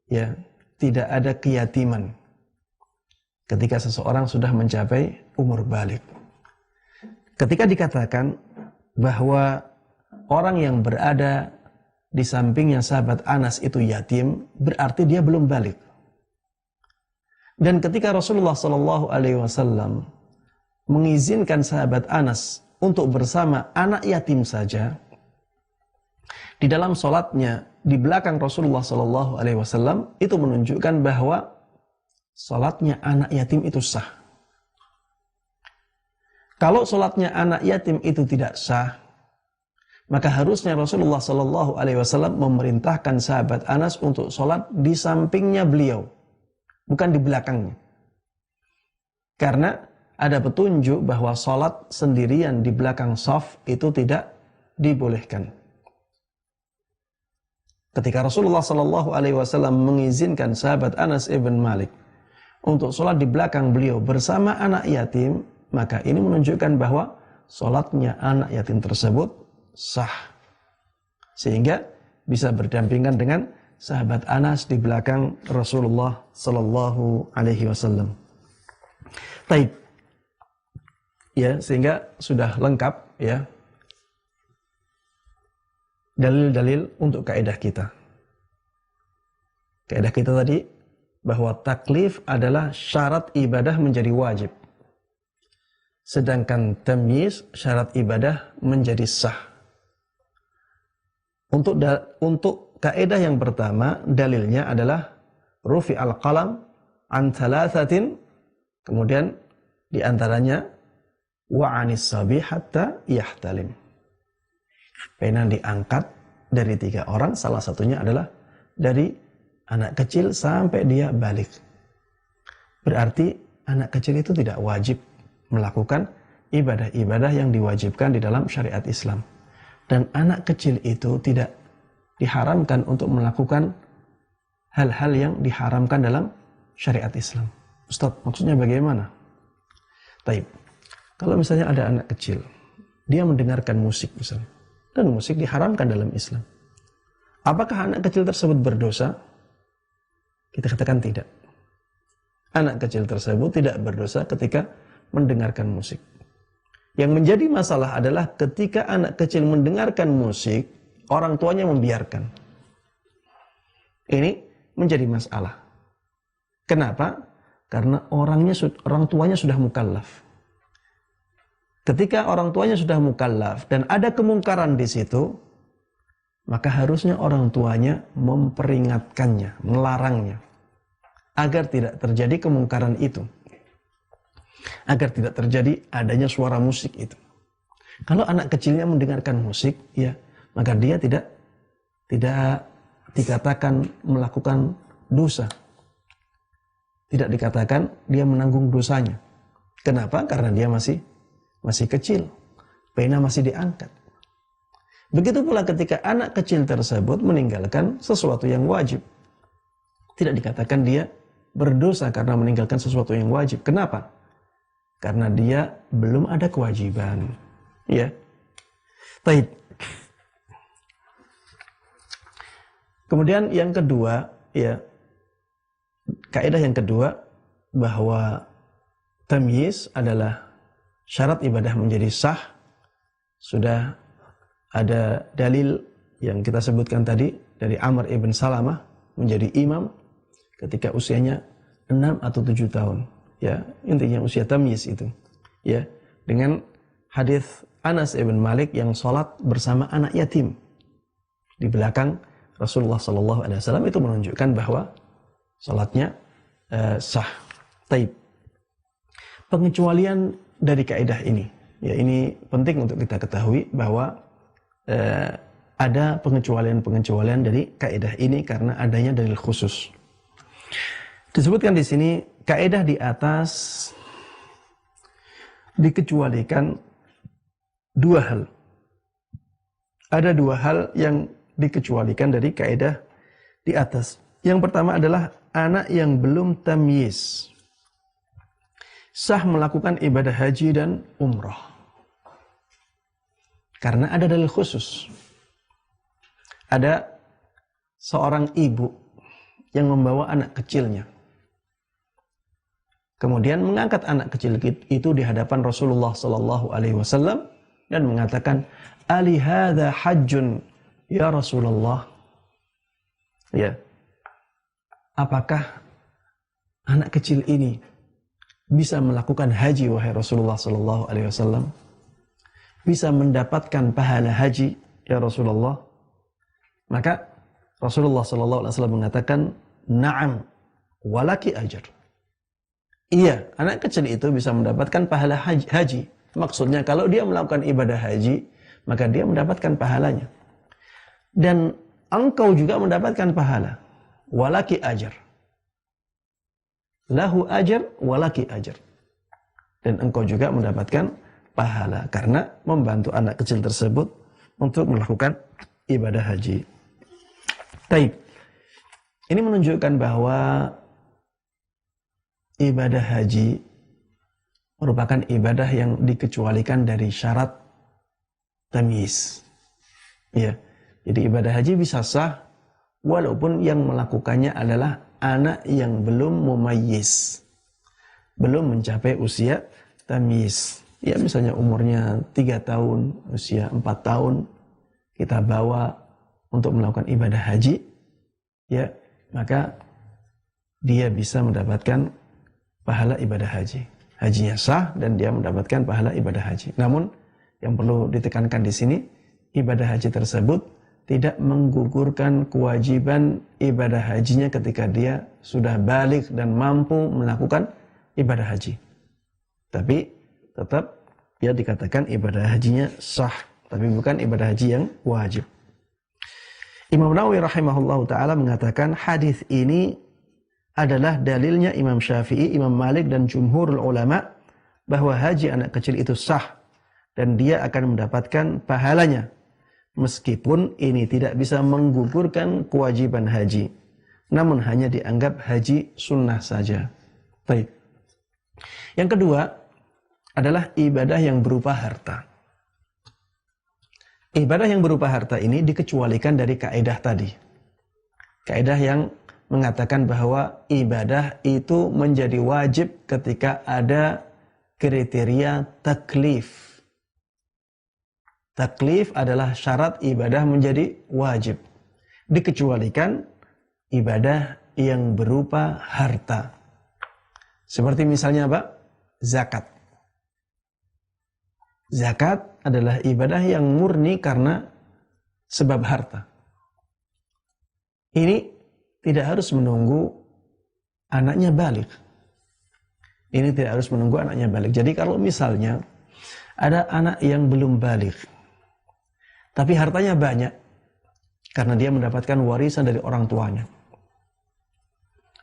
Ya, tidak ada keyatiman ketika seseorang sudah mencapai umur balik. Ketika dikatakan bahwa orang yang berada di sampingnya sahabat Anas itu yatim, berarti dia belum balik. Dan ketika Rasulullah Shallallahu Alaihi Wasallam mengizinkan sahabat Anas untuk bersama anak yatim saja di dalam sholatnya di belakang Rasulullah Shallallahu Alaihi Wasallam, itu menunjukkan bahwa sholatnya anak yatim itu sah. Kalau sholatnya anak yatim itu tidak sah, maka harusnya Rasulullah Shallallahu Alaihi Wasallam memerintahkan sahabat Anas untuk sholat di sampingnya beliau, bukan di belakangnya. Karena ada petunjuk bahwa sholat sendirian di belakang shaf itu tidak dibolehkan. Ketika Rasulullah Shallallahu Alaihi Wasallam mengizinkan sahabat Anas ibn Malik untuk sholat di belakang beliau bersama anak yatim, maka ini menunjukkan bahwa sholatnya anak yatim tersebut sah, sehingga bisa berdampingan dengan sahabat Anas di belakang Rasulullah Sallallahu Alaihi Wasallam. Taib. Ya, sehingga sudah lengkap ya dalil-dalil untuk kaidah kita. Kaidah kita tadi bahwa taklif adalah syarat ibadah menjadi wajib. Sedangkan tamyiz syarat ibadah menjadi sah. Untuk kaidah yang pertama, dalilnya adalah rufi al-qalam an thalathatin, kemudian diantaranya wa anis sabi hatta yahtalim. Pena diangkat dari 3 orang, salah satunya adalah dari anak kecil sampai dia balik. Berarti anak kecil itu tidak wajib melakukan ibadah-ibadah yang diwajibkan di dalam syariat Islam. Dan anak kecil itu tidak diharamkan untuk melakukan hal-hal yang diharamkan dalam syariat Islam. Ustaz, maksudnya bagaimana? Taib. Kalau misalnya ada anak kecil, dia mendengarkan musik misalnya, dan musik diharamkan dalam Islam. Apakah anak kecil tersebut berdosa? Kita katakan tidak. Anak kecil tersebut tidak berdosa ketika mendengarkan musik. Yang menjadi masalah adalah ketika anak kecil mendengarkan musik, orang tuanya membiarkan. Ini menjadi masalah. Kenapa? Karena orang tuanya sudah mukallaf. Ketika orang tuanya sudah mukallaf dan ada kemungkaran di situ, maka harusnya orang tuanya memperingatkannya, melarangnya, agar tidak terjadi kemungkaran itu, agar tidak terjadi adanya suara musik itu. Kalau anak kecilnya mendengarkan musik, ya, maka dia tidak dikatakan melakukan dosa, tidak dikatakan dia menanggung dosanya. Kenapa? Karena dia masih kecil, pena masih diangkat. Begitu pula ketika anak kecil tersebut meninggalkan sesuatu yang wajib. Tidak dikatakan dia berdosa karena meninggalkan sesuatu yang wajib. Kenapa? Karena dia belum ada kewajiban. Ya. Baik. Kemudian yang kedua, ya, kaidah yang kedua bahwa tamyiz adalah syarat ibadah menjadi sah. Sudah ada dalil yang kita sebutkan tadi dari Amr ibn Salamah menjadi imam ketika usianya 6 atau 7 tahun. Ya, intinya usia tamyiz itu. Ya, dengan hadis Anas ibn Malik yang sholat bersama anak yatim di belakang Rasulullah SAW, itu menunjukkan bahwa sholatnya sah. Taib. Pengecualian dari kaidah ini, ya, ini penting untuk kita ketahui bahwa ada pengecualian dari kaidah ini karena adanya dalil khusus. Disebutkan di sini kaidah di atas dikecualikan 2 hal. Ada 2 hal yang dikecualikan dari kaidah di atas. Yang pertama adalah anak yang belum tamyiz sah melakukan ibadah haji dan umrah. Karena ada dalil khusus. Ada seorang ibu yang membawa anak kecilnya. Kemudian mengangkat anak kecil itu di hadapan Rasulullah SAW dan mengatakan, "Ali hadza hajjun ya Rasulullah." Ya. Apakah anak kecil ini bisa melakukan haji wahai Rasulullah SAW? Bisa mendapatkan pahala haji ya Rasulullah? Maka Rasulullah SAW mengatakan, "Na'am, walaki ajar." Iya, anak kecil itu bisa mendapatkan pahala haji. Maksudnya kalau dia melakukan ibadah haji, maka dia mendapatkan pahalanya. Dan engkau juga mendapatkan pahala. Walaki ajar. Lahu ajar, walaki ajar. Dan engkau juga mendapatkan pahala karena membantu anak kecil tersebut untuk melakukan ibadah haji. Taib. Ini menunjukkan bahwa ibadah haji merupakan ibadah yang dikecualikan dari syarat tamyiz. Ya. Jadi ibadah haji bisa sah walaupun yang melakukannya adalah anak yang belum mumayyiz. belum mencapai usia tamyiz. Ya misalnya umurnya 3 tahun, usia 4 tahun, kita bawa untuk melakukan ibadah haji, ya maka dia bisa mendapatkan pahala ibadah haji. Hajinya sah dan dia mendapatkan pahala ibadah haji. Namun yang perlu ditekankan di sini, ibadah haji tersebut tidak menggugurkan kewajiban ibadah hajinya ketika dia sudah balik dan mampu melakukan ibadah haji. Tapi tetap dia dikatakan ibadah hajinya sah, tapi bukan ibadah haji yang wajib. Imam Nawawi rahimahullah ta'ala mengatakan hadis ini adalah dalilnya Imam Syafi'i, Imam Malik dan jumhurul ulama bahwa haji anak kecil itu sah dan dia akan mendapatkan pahalanya meskipun ini tidak bisa menggugurkan kewajiban haji, namun hanya dianggap haji sunnah saja. Baik. Yang kedua adalah ibadah yang berupa harta. Ibadah yang berupa harta ini dikecualikan dari kaidah tadi. Kaidah yang mengatakan bahwa ibadah itu menjadi wajib ketika ada kriteria taklif. Taklif adalah syarat ibadah menjadi wajib. Dikecualikan ibadah yang berupa harta. Seperti misalnya apa? Zakat. Zakat adalah ibadah yang murni karena sebab harta. Ini tidak harus menunggu anaknya balik. Ini tidak harus menunggu anaknya balik. Jadi kalau misalnya ada anak yang belum balik, tapi hartanya banyak, karena dia mendapatkan warisan dari orang tuanya,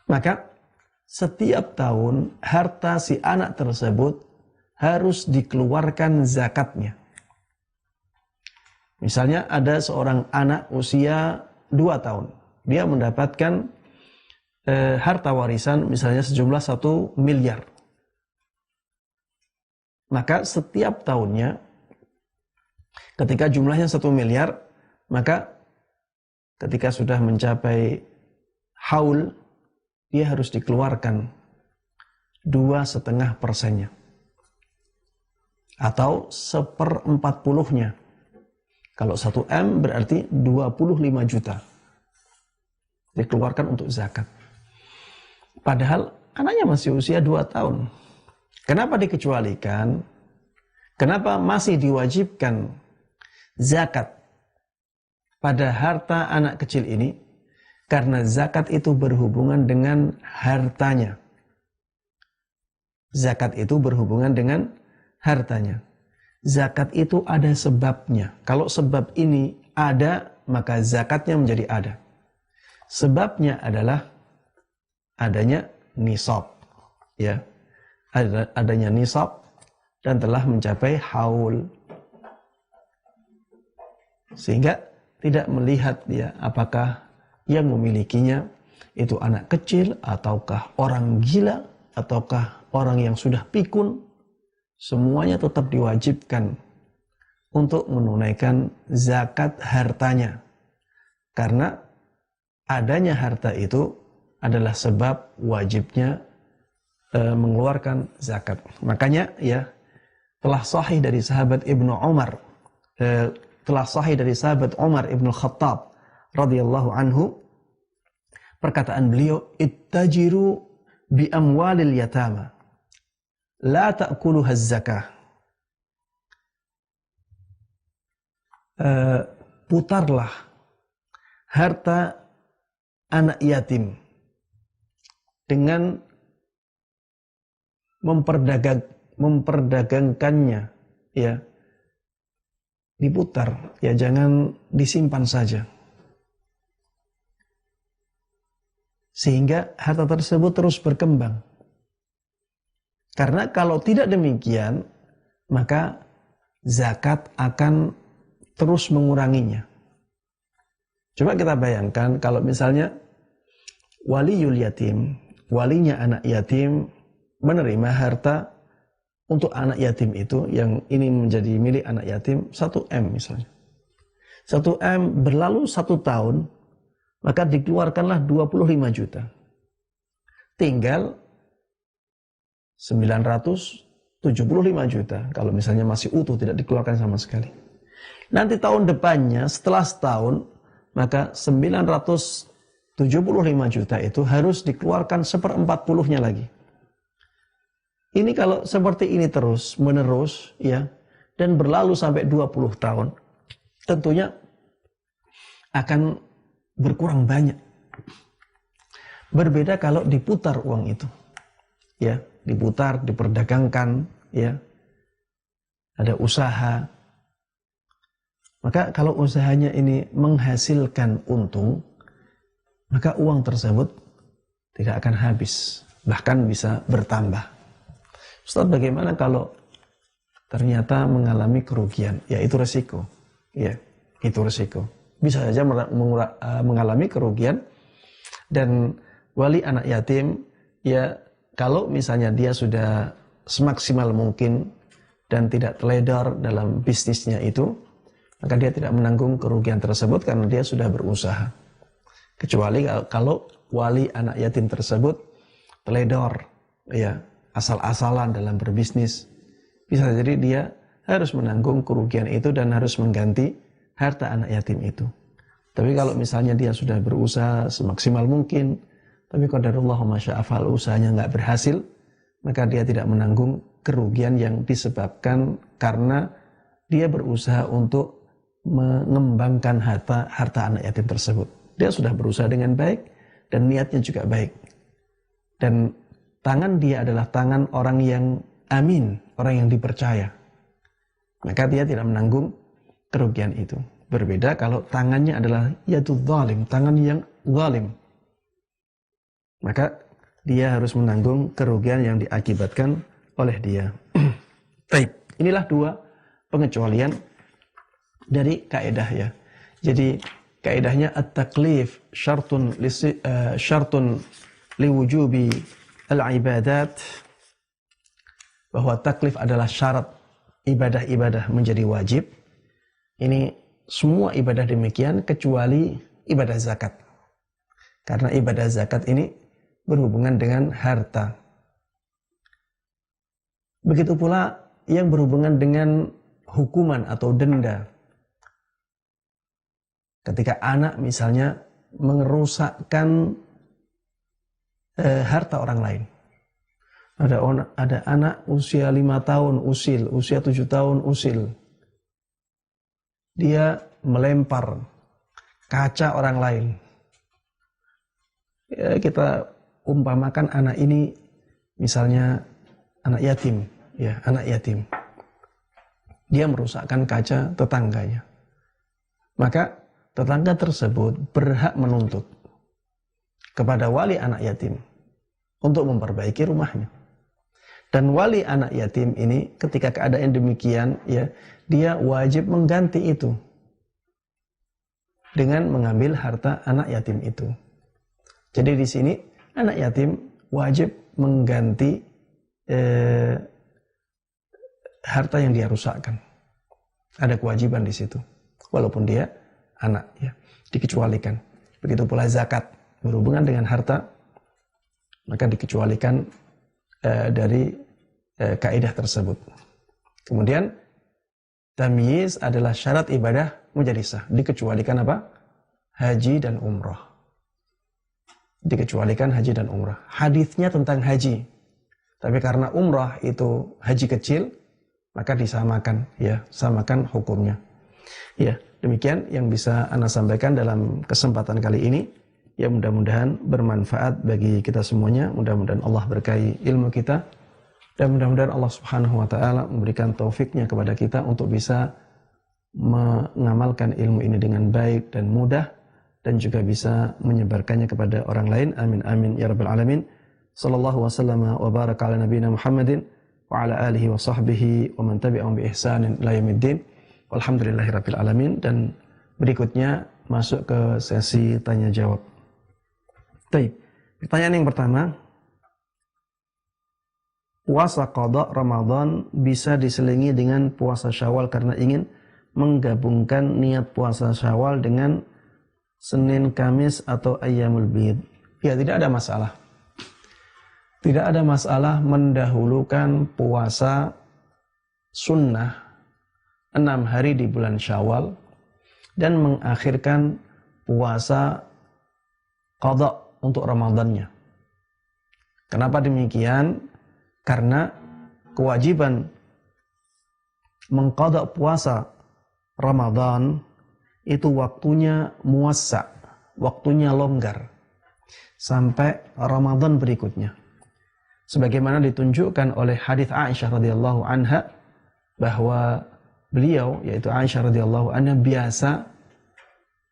maka setiap tahun harta si anak tersebut harus dikeluarkan zakatnya. Misalnya ada seorang anak usia 2 tahun. Dia mendapatkan harta warisan misalnya sejumlah 1 miliar. Maka setiap tahunnya ketika jumlahnya 1 miliar, maka ketika sudah mencapai haul, dia harus dikeluarkan 2,5%-nya. Atau 1/40-nya. Kalau 1 M berarti 25 juta. Dikeluarkan untuk zakat. Padahal anaknya masih usia 2 tahun. Kenapa dikecualikan? Kenapa masih diwajibkan zakat pada harta anak kecil ini? Karena zakat itu berhubungan dengan hartanya. Zakat itu berhubungan dengan hartanya. Zakat itu ada sebabnya. Kalau sebab ini ada, maka zakatnya menjadi ada. Sebabnya adalah adanya nisab, ya, adanya nisab dan telah mencapai haul, sehingga tidak melihat ya apakah yang memilikinya itu anak kecil ataukah orang gila ataukah orang yang sudah pikun. Semuanya tetap diwajibkan untuk menunaikan zakat hartanya, karena adanya harta itu adalah sebab wajibnya mengeluarkan zakat. Makanya ya telah sahih dari sahabat Ibnu Umar, telah sahih dari sahabat Umar Ibnu Khattab radhiyallahu anhu, perkataan beliau, ittajiru bi amwalil yatama la ta'kuluha zakah. Putarlah harta anak yatim dengan memperdagangkannya, ya, diputar, ya, jangan disimpan saja, sehingga harta tersebut terus berkembang. Karena kalau tidak demikian, maka zakat akan terus menguranginya. Coba kita bayangkan kalau misalnya waliyul yatim, walinya anak yatim, menerima harta untuk anak yatim itu, yang ini menjadi milik anak yatim 1 M misalnya. 1 M berlalu 1 tahun, maka dikeluarkanlah 25 juta. Tinggal 975 juta. Kalau misalnya masih utuh, tidak dikeluarkan sama sekali. Nanti tahun depannya, setelah setahun, maka 975 juta itu harus dikeluarkan 1/40-nya lagi. Ini kalau seperti ini terus menerus ya, dan berlalu sampai 20 tahun, tentunya akan berkurang banyak. Berbeda kalau diputar uang itu. Ya, diputar, diperdagangkan, ya. Ada usaha. Maka kalau usahanya ini menghasilkan untung, maka uang tersebut tidak akan habis, bahkan bisa bertambah. Ustaz, bagaimana kalau ternyata mengalami kerugian? Ya, itu resiko. Ya, itu resiko. Bisa saja mengalami kerugian, dan wali anak yatim, ya kalau misalnya dia sudah semaksimal mungkin dan tidak teledor dalam bisnisnya itu, maka dia tidak menanggung kerugian tersebut karena dia sudah berusaha. Kecuali kalau wali anak yatim tersebut teledor, ya, asal-asalan dalam berbisnis, bisa jadi dia harus menanggung kerugian itu dan harus mengganti harta anak yatim itu. Tapi kalau misalnya dia sudah berusaha semaksimal mungkin, tapi qadarullah ma syaa fa'al, usahanya nggak berhasil, maka dia tidak menanggung kerugian yang disebabkan karena dia berusaha untuk mengembangkan harta anak yatim tersebut. Dia sudah berusaha dengan baik dan niatnya juga baik. Dan tangan dia adalah tangan orang yang amin, orang yang dipercaya. Maka dia tidak menanggung kerugian itu. Berbeda kalau tangannya adalah yadul zalim, tangan yang zalim. Maka dia harus menanggung kerugian yang diakibatkan oleh dia. Baik, inilah dua pengecualian dari kaidah ya. Jadi kaidahnya at-taklif syartun liwujubi al-ibadat, bahwa taklif adalah syarat ibadah-ibadah menjadi wajib. Ini semua ibadah demikian kecuali ibadah zakat. Karena ibadah zakat ini berhubungan dengan harta. Begitu pula yang berhubungan dengan hukuman atau denda. Ketika anak misalnya merusakkan harta orang lain. Ada anak usia 5 tahun usil, usia 7 tahun usil. Dia melempar kaca orang lain. Ya, kita umpamakan anak ini misalnya anak yatim, ya, anak yatim. Dia merusakkan kaca tetangganya. Maka tetangga tersebut berhak menuntut kepada wali anak yatim untuk memperbaiki rumahnya. Dan wali anak yatim ini ketika keadaan demikian, ya, dia wajib mengganti itu dengan mengambil harta anak yatim itu. Jadi di sini anak yatim wajib mengganti harta yang dia rusakkan. Ada kewajiban di situ, walaupun dia anak, ya, dikecualikan. Begitu pula zakat berhubungan dengan harta, maka dikecualikan dari kaidah tersebut. Kemudian tamyiz adalah syarat ibadah menjadi sah. Dikecualikan apa? Haji dan umrah. Dikecualikan haji dan umrah. Hadisnya tentang haji, tapi karena umrah itu haji kecil, maka disamakan, ya, samakan hukumnya. Ya, demikian yang bisa Ana sampaikan dalam kesempatan kali ini. Ya, mudah-mudahan bermanfaat bagi kita semuanya. Mudah-mudahan Allah berkahi ilmu kita, dan mudah-mudahan Allah Subhanahu wa taala memberikan taufiknya kepada kita untuk bisa mengamalkan ilmu ini dengan baik dan mudah, dan juga bisa menyebarkannya kepada orang lain. Amin amin ya rabbal alamin. Sallallahu wasallam wa baraka ala nabiyina Muhammadin wa ala alihi wa sahbihi wa man tabi'ahum bi ihsanin ila yaumiddin. Walhamdulillahirabbil alamin. Dan berikutnya masuk ke sesi tanya jawab. Baik. Pertanyaan yang pertama, puasa qada Ramadan bisa diselingi dengan puasa Syawal karena ingin menggabungkan niat puasa Syawal dengan Senin, Kamis atau Ayyamul Bid. Ya, tidak ada masalah. Tidak ada masalah mendahulukan puasa sunnah 6 hari di bulan Syawal dan mengakhirkan puasa qadha untuk Ramadannya. Kenapa demikian? Karena kewajiban mengqadha puasa Ramadan itu waktunya muwassa, waktunya longgar sampai Ramadan berikutnya. Sebagaimana ditunjukkan oleh hadis Aisyah radhiyallahu anha bahwa beliau, yaitu Aisyah radhiyallahu anha, biasa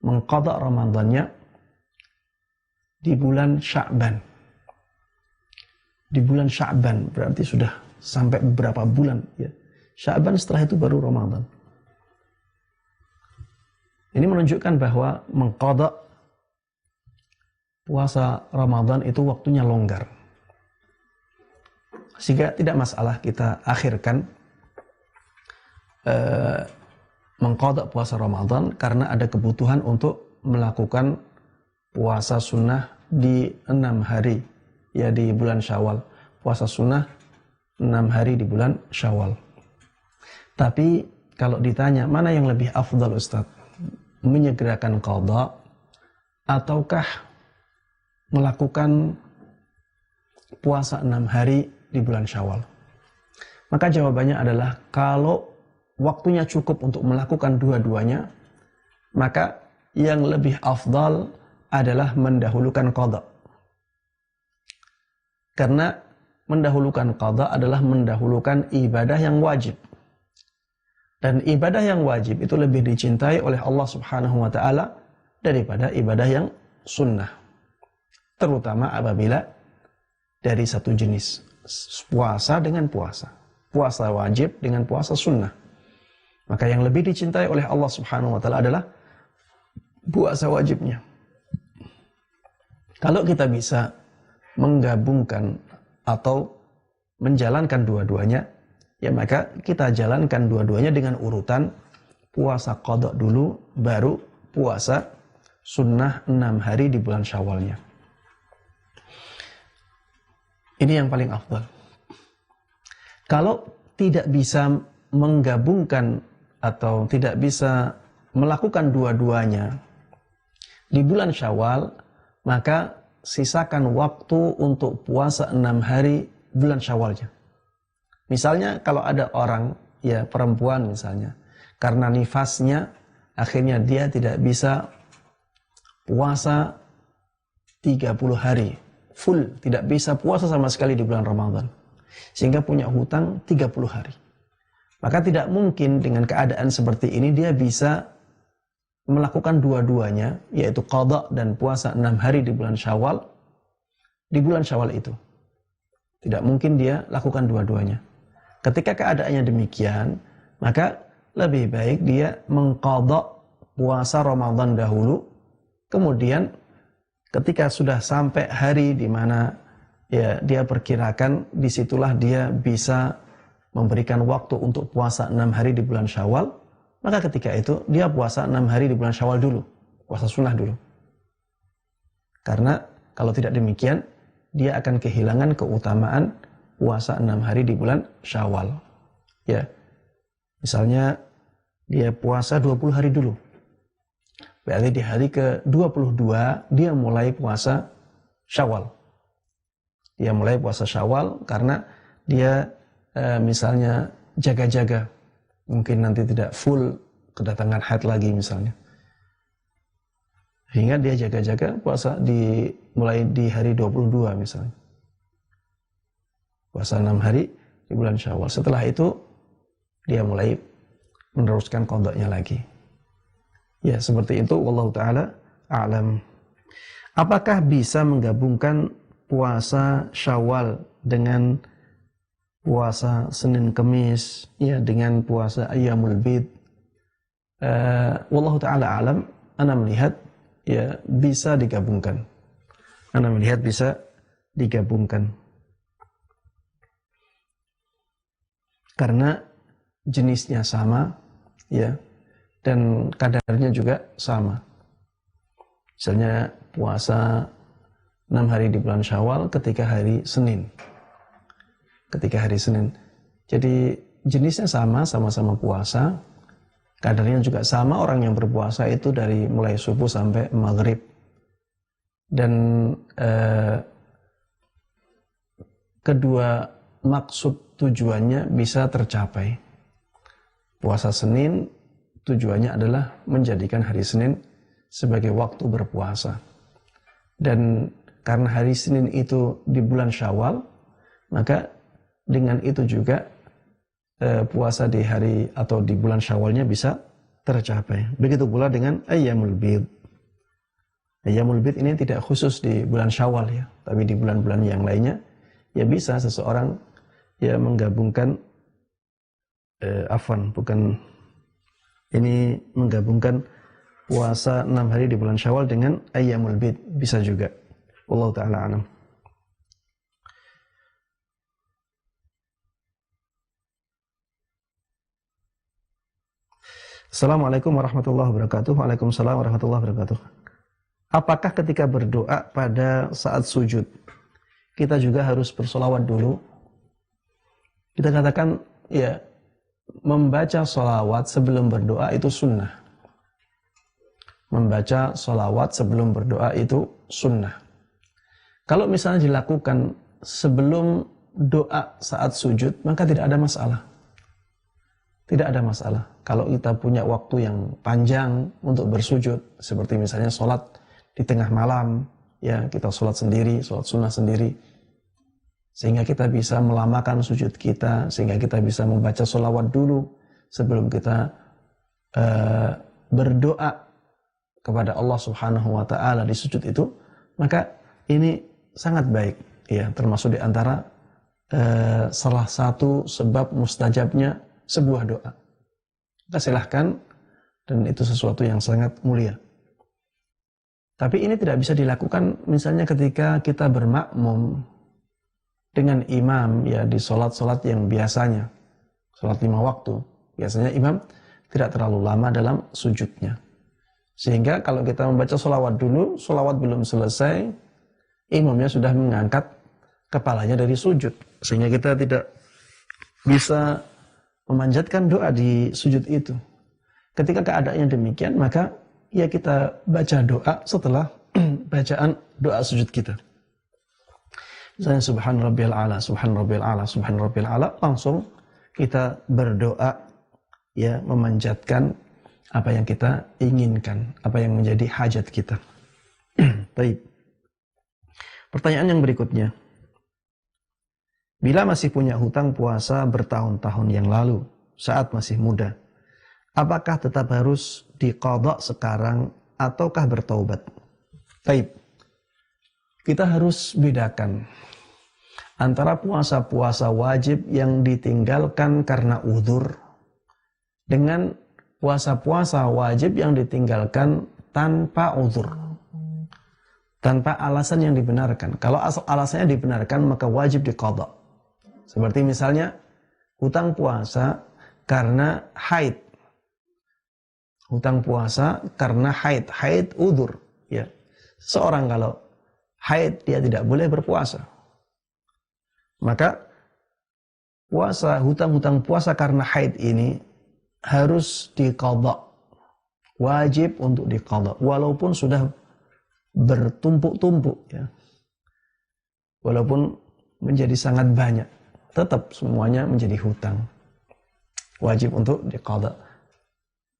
mengqadha Ramadannya di bulan Sya'ban. Di bulan Sya'ban berarti sudah sampai beberapa bulan ya. Sya'ban setelah itu baru Ramadan. Ini menunjukkan bahwa mengqadha puasa Ramadan itu waktunya longgar. Sehingga tidak masalah kita akhirkan mengqadha puasa Ramadan karena ada kebutuhan untuk melakukan puasa sunnah di 6 hari ya di bulan Syawal. Puasa sunnah 6 hari di bulan Syawal. Tapi kalau ditanya mana yang lebih afdal Ustaz? Menyegerakan qadha ataukah melakukan puasa 6 hari di bulan Syawal? Maka jawabannya adalah kalau waktunya cukup untuk melakukan dua-duanya, maka yang lebih afdal adalah mendahulukan qadha. Karena mendahulukan qadha adalah mendahulukan ibadah yang wajib. Dan ibadah yang wajib itu lebih dicintai oleh Allah Subhanahu wa taala daripada ibadah yang sunnah. Terutama apabila dari satu jenis, puasa dengan puasa. Puasa wajib dengan puasa sunnah. Maka yang lebih dicintai oleh Allah Subhanahu wa taala adalah puasa wajibnya. Kalau kita bisa menggabungkan atau menjalankan dua-duanya, ya maka kita jalankan dua-duanya dengan urutan puasa qadha dulu, baru puasa sunnah 6 hari di bulan Syawalnya. Ini yang paling afdal. Kalau tidak bisa menggabungkan atau tidak bisa melakukan dua-duanya di bulan Syawal, maka sisakan waktu untuk puasa 6 hari bulan Syawalnya. Misalnya kalau ada orang, ya perempuan misalnya, karena nifasnya akhirnya dia tidak bisa puasa 30 hari full, tidak bisa puasa sama sekali di bulan Ramadan, sehingga punya hutang 30 hari. Maka tidak mungkin dengan keadaan seperti ini dia bisa melakukan dua-duanya, yaitu qadha dan puasa 6 hari di bulan Syawal, di bulan Syawal itu. Tidak mungkin dia lakukan dua-duanya. Ketika keadaannya demikian, maka lebih baik dia mengqadha puasa Ramadan dahulu, kemudian ketika sudah sampai hari di mana ya dia perkirakan, disitulah dia bisa memberikan waktu untuk puasa 6 hari di bulan Syawal, maka ketika itu dia puasa 6 hari di bulan Syawal dulu, puasa sunnah dulu. Karena kalau tidak demikian, dia akan kehilangan keutamaan puasa 6 hari di bulan Syawal. Ya. Misalnya dia puasa 20 hari dulu. Berarti di hari ke-22 dia mulai puasa Syawal. Dia mulai puasa Syawal karena dia misalnya jaga-jaga. Mungkin nanti tidak full kedatangan haid lagi misalnya. Sehingga dia jaga-jaga puasa mulai di hari 22 misalnya. Puasa 6 hari di bulan Syawal. Setelah itu dia mulai meneruskan qadha-nya lagi. Ya, seperti itu, wallahu taala a'lam. Apakah bisa menggabungkan puasa Syawal dengan puasa Senin Kemis, ya, dengan puasa Ayyamul Bid? Wallahu taala a'lam. Ana melihat ya bisa digabungkan. Ana melihat bisa digabungkan. Karena jenisnya sama, ya, dan kadarnya juga sama. Misalnya puasa 6 hari di bulan Syawal ketika hari Senin. Jadi jenisnya sama-sama puasa. Kadarnya juga sama, orang yang berpuasa itu dari mulai subuh sampai maghrib. Dan kedua maksud tujuannya bisa tercapai. Puasa Senin tujuannya adalah menjadikan hari Senin sebagai waktu berpuasa. Dan karena hari Senin itu di bulan Syawal, maka dengan itu juga puasa di hari atau di bulan Syawalnya bisa tercapai. Begitu pula dengan Ayyamul Bid. Ayyamul Bid ini tidak khusus di bulan Syawal ya, tapi di bulan-bulan yang lainnya ya bisa seseorang ya menggabungkan menggabungkan puasa 6 hari di bulan Syawal dengan Ayyamul Bid, bisa juga. Wallahu ta'ala alam. Assalamualaikum warahmatullahi wabarakatuh. Waalaikumsalam warahmatullahi wabarakatuh. Apakah ketika berdoa pada saat sujud kita juga harus bersolawat dulu? Kita katakan ya, membaca solawat sebelum berdoa itu sunnah. Membaca solawat sebelum berdoa itu sunnah. Kalau misalnya dilakukan sebelum doa saat sujud, maka tidak ada masalah. Tidak ada masalah. Kalau kita punya waktu yang panjang untuk bersujud, seperti misalnya sholat di tengah malam, ya kita sholat sendiri, sholat sunnah sendiri, sehingga kita bisa melamakan sujud kita, sehingga kita bisa membaca sholawat dulu sebelum kita berdoa kepada Allah Subhanahu wa Ta'ala di sujud itu, maka ini sangat baik, ya, termasuk di antara salah satu sebab mustajabnya sebuah doa. Kita silahkan, dan itu sesuatu yang sangat mulia. Tapi ini tidak bisa dilakukan misalnya ketika kita bermakmum dengan imam ya di sholat-sholat yang biasanya, sholat 5 waktu. Biasanya imam tidak terlalu lama dalam sujudnya. Sehingga kalau kita membaca sholawat dulu, sholawat belum selesai, imamnya sudah mengangkat kepalanya dari sujud. Sehingga kita tidak bisa memanjatkan doa di sujud itu. Ketika keadaannya demikian, maka ya kita baca doa setelah bacaan doa sujud kita. Misalnya subhan rabbiyal a'la, subhan rabbiyal a'la, subhan rabbiyal a'la, langsung kita berdoa ya, memanjatkan apa yang kita inginkan, apa yang menjadi hajat kita. Baik. Pertanyaan yang berikutnya. Bila masih punya hutang puasa bertahun-tahun yang lalu, saat masih muda, apakah tetap harus diqadha sekarang ataukah bertaubat? Baik. Kita harus bedakan antara puasa-puasa wajib yang ditinggalkan karena uzur dengan puasa-puasa wajib yang ditinggalkan tanpa uzur, tanpa alasan yang dibenarkan. Kalau alasannya dibenarkan, maka wajib diqadha. Seperti misalnya hutang puasa karena haid. Hutang puasa karena haid. Haid uzur, ya. Seorang kalau haid dia tidak boleh berpuasa. Maka puasa, hutang-hutang puasa karena haid ini harus diqadha. Wajib untuk diqadha walaupun sudah bertumpuk-tumpuk, ya. Walaupun menjadi sangat banyak, tetap semuanya menjadi hutang. Wajib untuk diqadha.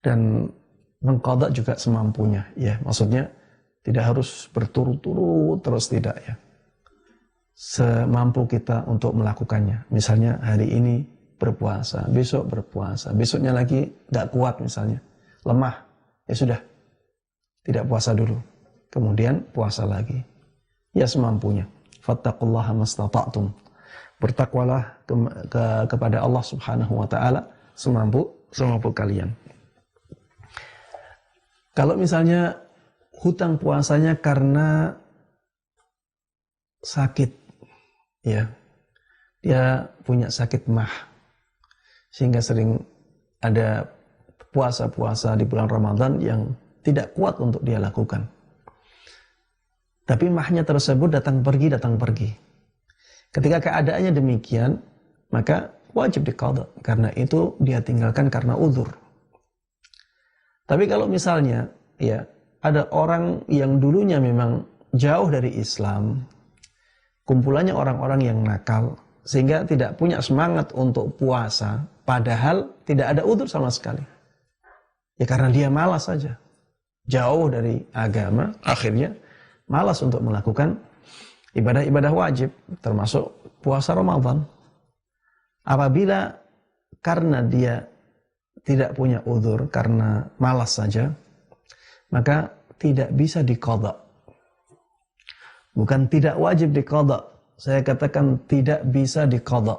Dan mengqadha juga semampunya, ya. Maksudnya tidak harus berturut-turut terus, tidak, ya. Semampu kita untuk melakukannya. Misalnya hari ini berpuasa, besok berpuasa, besoknya lagi gak kuat misalnya, lemah, ya sudah, tidak puasa dulu, kemudian puasa lagi, ya semampunya. Fattaqullaha mastata'tum, bertakwalah kepada Allah Subhanahu wa Ta'ala semampu kalian. Kalau misalnya hutang puasanya karena sakit, ya, dia punya sakit mah, sehingga sering ada puasa-puasa di bulan Ramadan yang tidak kuat untuk dia lakukan. Tapi mahnya tersebut datang pergi. Ketika keadaannya demikian, maka wajib diqadha, karena itu dia tinggalkan karena uzur. Tapi kalau misalnya ya ada orang yang dulunya memang jauh dari Islam, kumpulannya orang-orang yang nakal, sehingga tidak punya semangat untuk puasa, padahal tidak ada uzur sama sekali. Ya karena dia malas saja, jauh dari agama, akhirnya malas untuk melakukan ibadah-ibadah wajib, termasuk puasa Ramadan. Apabila karena dia tidak punya uzur, karena malas saja, maka tidak bisa diqadha. Bukan tidak wajib diqadha, saya katakan tidak bisa diqadha.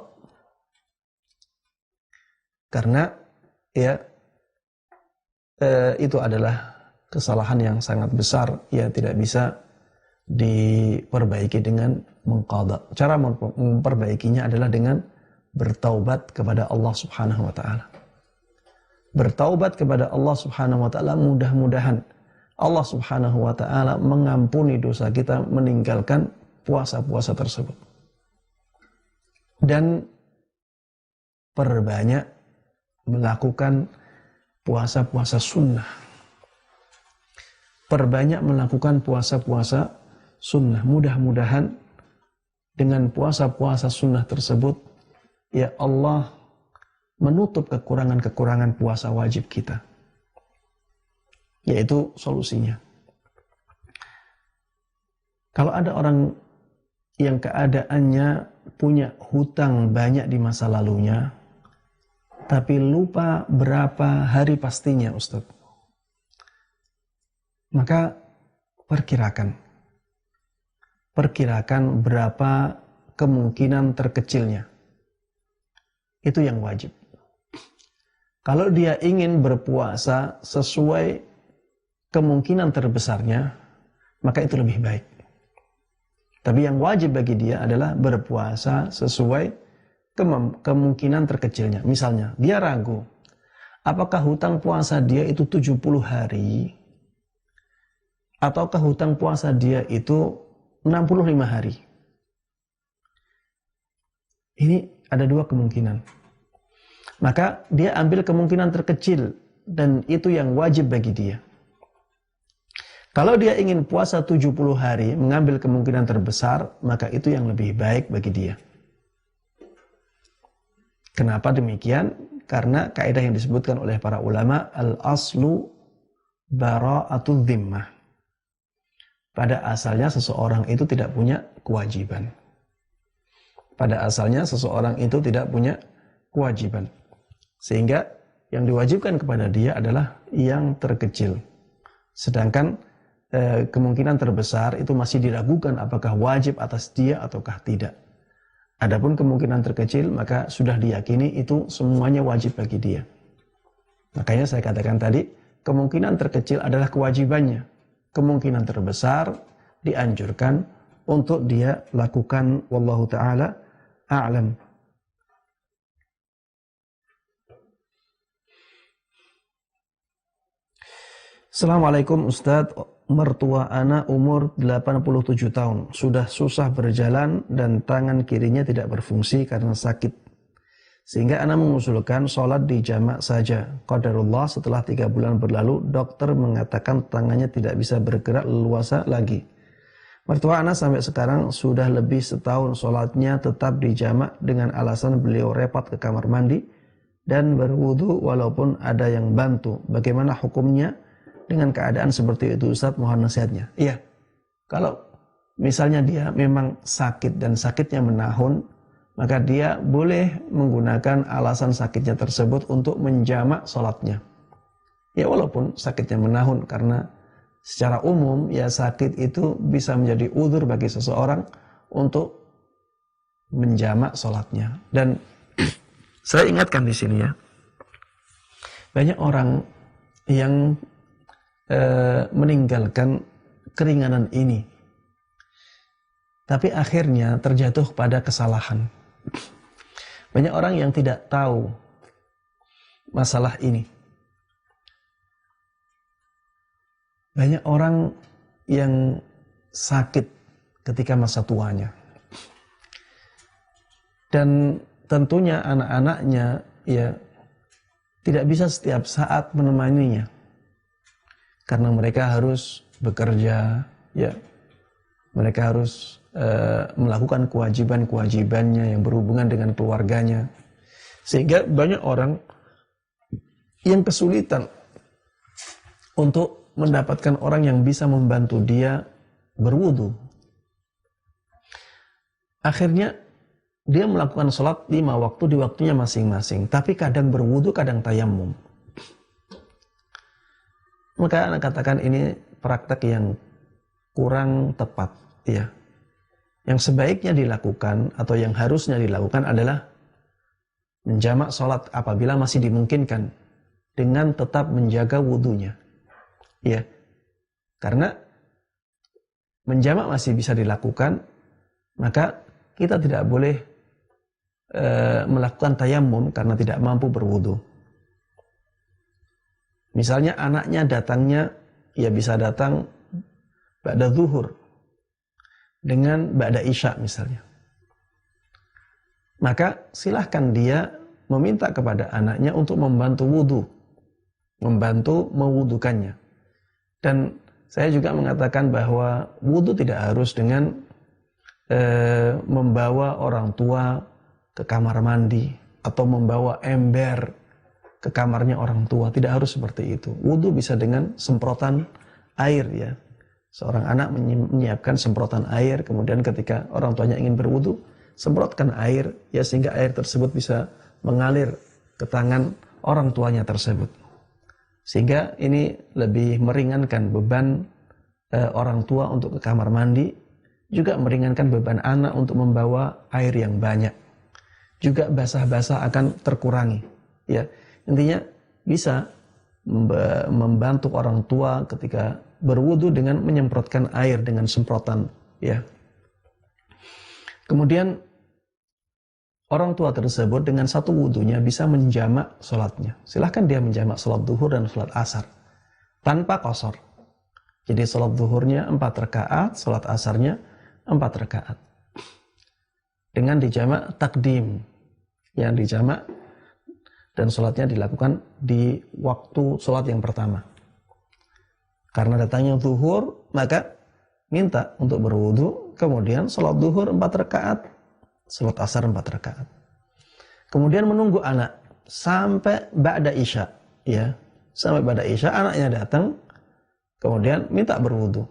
Karena ya itu adalah kesalahan yang sangat besar, ya tidak bisa diperbaiki dengan mengqadha. Cara memperbaikinya adalah dengan bertaubat kepada Allah Subhanahu wa taala. Bertaubat kepada Allah Subhanahu wa taala, mudah-mudahan Allah Subhanahu wa taala mengampuni dosa kita meninggalkan puasa-puasa tersebut. Dan perbanyak melakukan puasa-puasa sunnah. Perbanyak melakukan puasa-puasa sunnah. Mudah-mudahan dengan puasa-puasa sunnah tersebut, ya Allah menutup kekurangan-kekurangan puasa wajib kita. Yaitu solusinya. Kalau ada orang yang keadaannya punya hutang banyak di masa lalunya, tapi lupa berapa hari pastinya, Ustaz, maka perkirakan berapa kemungkinan terkecilnya. Itu yang wajib. Kalau dia ingin berpuasa sesuai kemungkinan terbesarnya, maka itu lebih baik. Tapi yang wajib bagi dia adalah berpuasa sesuai kemungkinan terkecilnya. Misalnya, dia ragu, apakah hutang puasa dia itu 70 hari, ataukah hutang puasa dia itu 65 hari. Ini ada dua kemungkinan. Maka dia ambil kemungkinan terkecil, dan itu yang wajib bagi dia. Kalau dia ingin puasa 70 hari, mengambil kemungkinan terbesar, maka itu yang lebih baik bagi dia. Kenapa demikian? Karena kaidah yang disebutkan oleh para ulama, al-aslu bara'atul dhimmah. Pada asalnya seseorang itu tidak punya kewajiban. Pada asalnya seseorang itu tidak punya kewajiban. Sehingga yang diwajibkan kepada dia adalah yang terkecil. Sedangkan kemungkinan terbesar itu masih diragukan apakah wajib atas dia ataukah tidak. Adapun kemungkinan terkecil, maka sudah diyakini itu semuanya wajib bagi dia. Makanya saya katakan tadi, kemungkinan terkecil adalah kewajibannya. Kemungkinan terbesar dianjurkan untuk dia lakukan. Wallahu ta'ala a'lam. Assalamualaikum Ustadz, mertua anak umur 87 tahun, sudah susah berjalan dan tangan kirinya tidak berfungsi karena sakit. Sehingga anak mengusulkan sholat di jamak saja. Qadarullah setelah 3 bulan berlalu, dokter mengatakan tangannya tidak bisa bergerak leluasa lagi. Mertua anak sampai sekarang sudah lebih setahun sholatnya tetap di jamak dengan alasan beliau repot ke kamar mandi dan berwudu walaupun ada yang bantu. Bagaimana hukumnya dengan keadaan seperti itu, Ustaz? Mohon nasihatnya. Iya, kalau misalnya dia memang sakit dan sakitnya menahun, maka dia boleh menggunakan alasan sakitnya tersebut untuk menjamak sholatnya. Ya walaupun sakitnya menahun, karena secara umum ya sakit itu bisa menjadi uzur bagi seseorang untuk menjamak sholatnya. Dan saya ingatkan di sini ya, banyak orang yang meninggalkan keringanan ini, tapi akhirnya terjatuh pada kesalahan. Banyak orang yang tidak tahu masalah ini. Banyak orang yang sakit ketika masa tuanya. Dan tentunya anak-anaknya ya tidak bisa setiap saat menemaninya. Karena mereka harus bekerja, ya. Mereka harus melakukan kewajiban-kewajibannya yang berhubungan dengan keluarganya. Sehingga banyak orang yang kesulitan untuk mendapatkan orang yang bisa membantu dia berwudu. Akhirnya dia melakukan sholat 5 waktu di waktunya masing-masing, tapi kadang berwudu, kadang tayammum. Maka anak katakan ini praktek yang kurang tepat, ya. Yang sebaiknya dilakukan atau yang harusnya dilakukan adalah menjamak sholat apabila masih dimungkinkan dengan tetap menjaga wudunya, ya. Karena menjamak masih bisa dilakukan, maka kita tidak boleh melakukan tayammum karena tidak mampu berwudu. Misalnya anaknya datangnya, ya bisa datang ba'da zuhur dengan ba'da isya misalnya. Maka silahkan dia meminta kepada anaknya untuk membantu wudu, membantu mewudukannya. Dan saya juga mengatakan bahwa wudu tidak harus dengan membawa orang tua ke kamar mandi atau membawa ember ke kamarnya orang tua. Tidak harus seperti itu. Wudu bisa dengan semprotan air, ya. Seorang anak menyiapkan semprotan air, kemudian ketika orang tuanya ingin berwudu, semprotkan air, ya, sehingga air tersebut bisa mengalir ke tangan orang tuanya tersebut. Sehingga ini lebih meringankan beban orang tua untuk ke kamar mandi, juga meringankan beban anak untuk membawa air yang banyak. Juga basah-basah akan terkurangi, ya. Intinya bisa membantu orang tua ketika berwudu dengan menyemprotkan air dengan semprotan, ya. Kemudian orang tua tersebut dengan satu wudunya bisa menjamak sholatnya. Silahkan dia menjamak sholat zuhur dan sholat asar tanpa qasar. Jadi sholat zuhurnya 4 rakaat, sholat asarnya 4 rakaat. Dengan dijamak takdim, yang dijamak dan sholatnya dilakukan di waktu sholat yang pertama. Karena datangnya zuhur, maka minta untuk berwudu, kemudian sholat zuhur 4 rakaat, sholat asar 4 rakaat. Kemudian menunggu anak sampai ba'da isya, ya. Sampai ba'da isya anaknya datang, kemudian minta berwudu.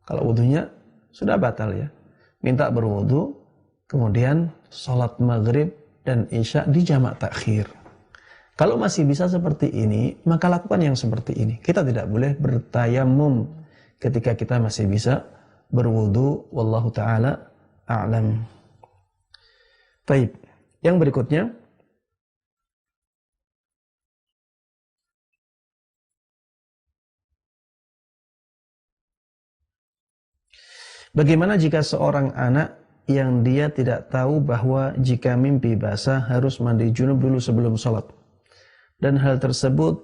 Kalau wudunya sudah batal, ya. Minta berwudu, kemudian sholat maghrib dan isya dijamak takhir. Kalau masih bisa seperti ini, maka lakukan yang seperti ini. Kita tidak boleh bertayamum ketika kita masih bisa berwudu. Wallahu ta'ala a'lam. Baik, yang berikutnya. Bagaimana jika seorang anak yang dia tidak tahu bahwa jika mimpi basah harus mandi junub dulu sebelum sholat, dan hal tersebut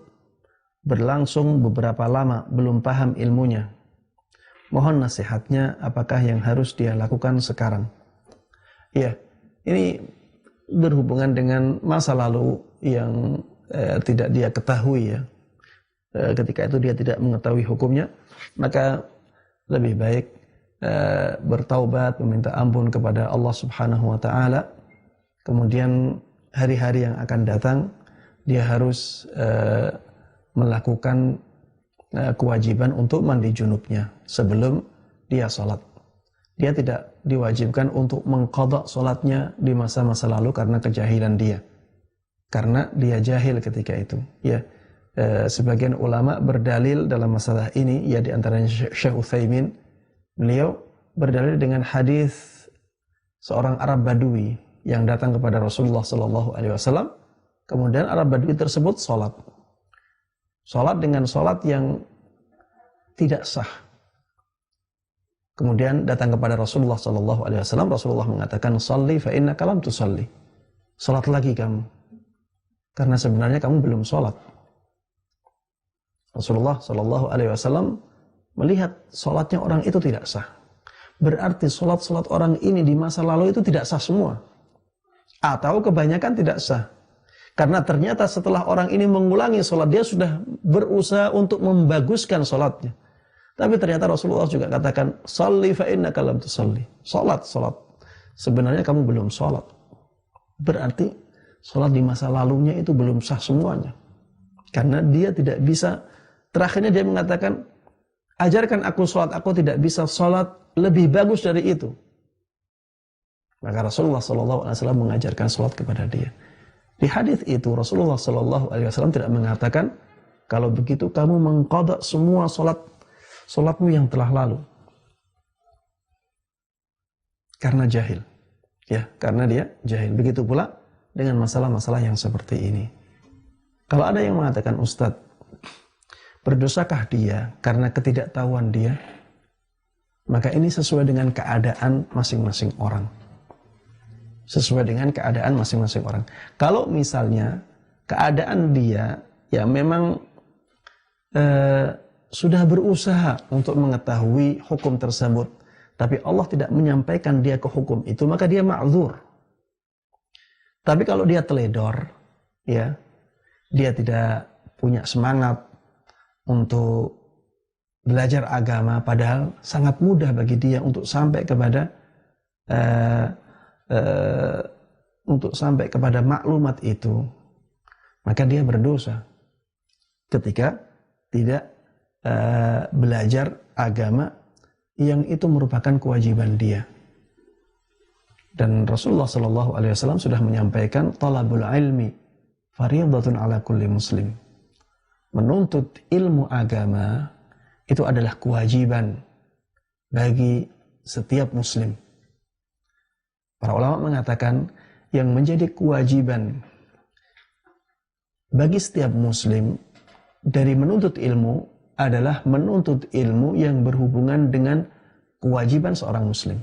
berlangsung beberapa lama, belum paham ilmunya? Mohon nasihatnya, apakah yang harus dia lakukan sekarang? Ya, ini berhubungan dengan masa lalu yang tidak dia ketahui, ya. Ketika itu dia tidak mengetahui hukumnya, maka lebih baik bertaubat, meminta ampun kepada Allah Subhanahu wa ta'ala. Kemudian hari-hari yang akan datang dia harus melakukan kewajiban untuk mandi junubnya sebelum dia sholat. Dia tidak diwajibkan untuk mengqadha sholatnya di masa-masa lalu karena kejahilan dia, karena dia jahil ketika itu, ya. Sebagian ulama berdalil dalam masalah ini, ya, di antaranya Syekh Utsaimin. Beliau berdalil dengan hadis seorang Arab Badui yang datang kepada Rasulullah SAW. Kemudian Arab Badui tersebut sholat dengan sholat yang tidak sah. Kemudian datang kepada Rasulullah SAW. Rasulullah mengatakan, "Shalli fa innaka lam tusalli." Sholat lagi kamu, karena sebenarnya kamu belum sholat. Rasulullah SAW melihat sholatnya orang itu tidak sah. berarti sholat-sholat orang ini di masa lalu itu tidak sah semua. Atau kebanyakan tidak sah. Karena ternyata setelah orang ini mengulangi sholat, dia sudah berusaha untuk membaguskan sholatnya. Tapi ternyata Rasulullah juga katakan, "Shalli fa innaka lam tusalli." Sholat. Sebenarnya kamu belum sholat. Berarti sholat di masa lalunya itu belum sah semuanya. Karena dia tidak bisa, terakhirnya dia mengatakan, "Ajarkan aku sholat, aku tidak bisa sholat lebih bagus dari itu." Maka Rasulullah SAW mengajarkan sholat kepada dia. Di hadis itu Rasulullah SAW tidak mengatakan, "Kalau begitu kamu mengqadha semua sholatmu yang telah lalu." Karena jahil. Ya, karena dia jahil. Begitu pula dengan masalah-masalah yang seperti ini. Kalau ada yang mengatakan, "Ustadz, berdosakah dia karena ketidaktahuan dia?" Maka ini sesuai dengan keadaan masing-masing orang. Sesuai dengan keadaan masing-masing orang. Kalau misalnya keadaan dia ya memang sudah berusaha untuk mengetahui hukum tersebut, tapi Allah tidak menyampaikan dia ke hukum itu, maka dia ma'dzur. Tapi kalau dia teledor, ya, dia tidak punya semangat untuk belajar agama, padahal sangat mudah bagi dia untuk sampai kepada maklumat itu, maka dia berdosa ketika tidak belajar agama yang itu merupakan kewajiban dia. Dan Rasulullah SAW sudah menyampaikan, "Talabul ilmi fardhatun ala kulli muslim." Menuntut ilmu agama itu adalah kewajiban bagi setiap muslim. Para ulama mengatakan yang menjadi kewajiban bagi setiap muslim dari menuntut ilmu adalah menuntut ilmu yang berhubungan dengan kewajiban seorang muslim.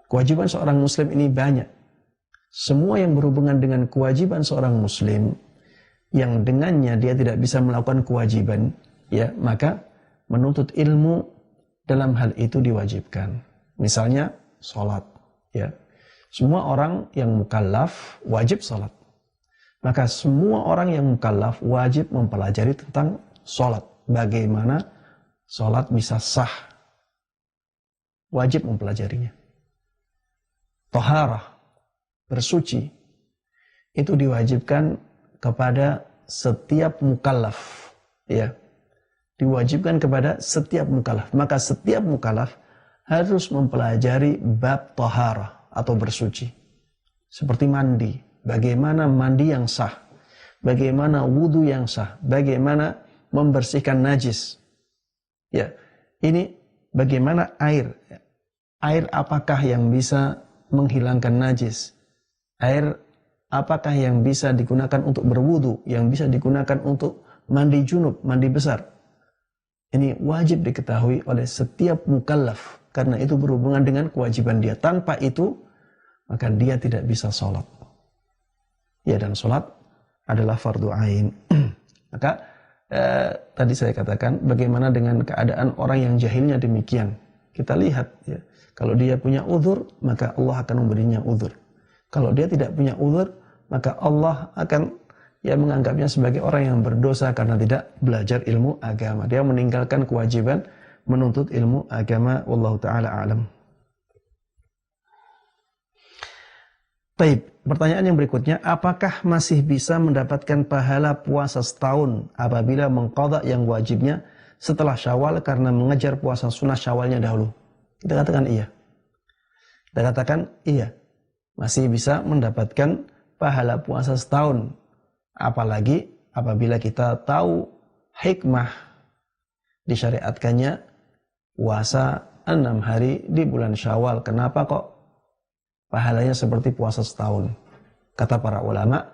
Kewajiban seorang muslim ini banyak. Semua yang berhubungan dengan kewajiban seorang muslim yang dengannya dia tidak bisa melakukan kewajiban, ya, maka menuntut ilmu dalam hal itu diwajibkan. Misalnya sholat, ya. Semua orang yang mukallaf wajib sholat. Maka semua orang yang mukallaf wajib mempelajari tentang sholat. Bagaimana sholat bisa sah. Wajib mempelajarinya. Taharah, bersuci, itu diwajibkan kepada setiap mukallaf, ya. Diwajibkan kepada setiap mukallaf. Maka setiap mukallaf harus mempelajari bab taharah atau bersuci. Seperti mandi, bagaimana mandi yang sah, bagaimana wudu yang sah, bagaimana membersihkan najis. Ya, ini bagaimana air. Air apakah yang bisa menghilangkan najis? Air apakah yang bisa digunakan untuk berwudu, yang bisa digunakan untuk mandi junub, mandi besar? Ini wajib diketahui oleh setiap mukallaf. Karena itu berhubungan dengan kewajiban dia. Tanpa itu, maka dia tidak bisa sholat. Ya, dan sholat adalah fardu ain. Maka tadi saya katakan, bagaimana dengan keadaan orang yang jahilnya demikian. Kita lihat, ya, kalau dia punya uzur, maka Allah akan memberinya uzur. Kalau dia tidak punya uzur, maka Allah akan menganggapnya sebagai orang yang berdosa karena tidak belajar ilmu agama. Dia meninggalkan kewajiban menuntut ilmu agama. Wallahu ta'ala a'lam. Baik, pertanyaan yang berikutnya, apakah masih bisa mendapatkan pahala puasa setahun apabila mengqadha yang wajibnya setelah Syawal karena mengejar puasa sunnah Syawalnya dahulu? Kita katakan iya. Kita katakan iya. Masih bisa mendapatkan pahala puasa setahun. Apalagi apabila kita tahu hikmah disyariatkannya puasa 6 hari di bulan Syawal. Kenapa kok pahalanya seperti puasa setahun? Kata para ulama,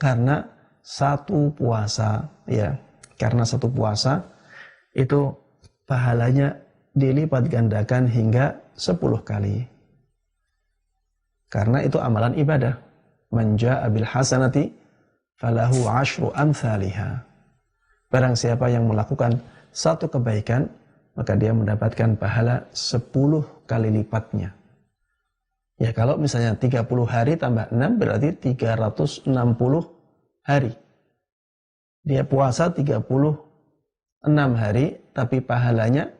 karena satu puasa, ya, karena satu puasa itu pahalanya dilipat gandakan hingga 10 kali. Karena itu amalan ibadah. Man jaa'a bil hasanati falahu 'asyru amsalihha. Barang siapa yang melakukan satu kebaikan, maka dia mendapatkan pahala 10 kali lipatnya. Ya, kalau misalnya 30 hari tambah 6 berarti 360 hari. Dia puasa 36 hari, tapi pahalanya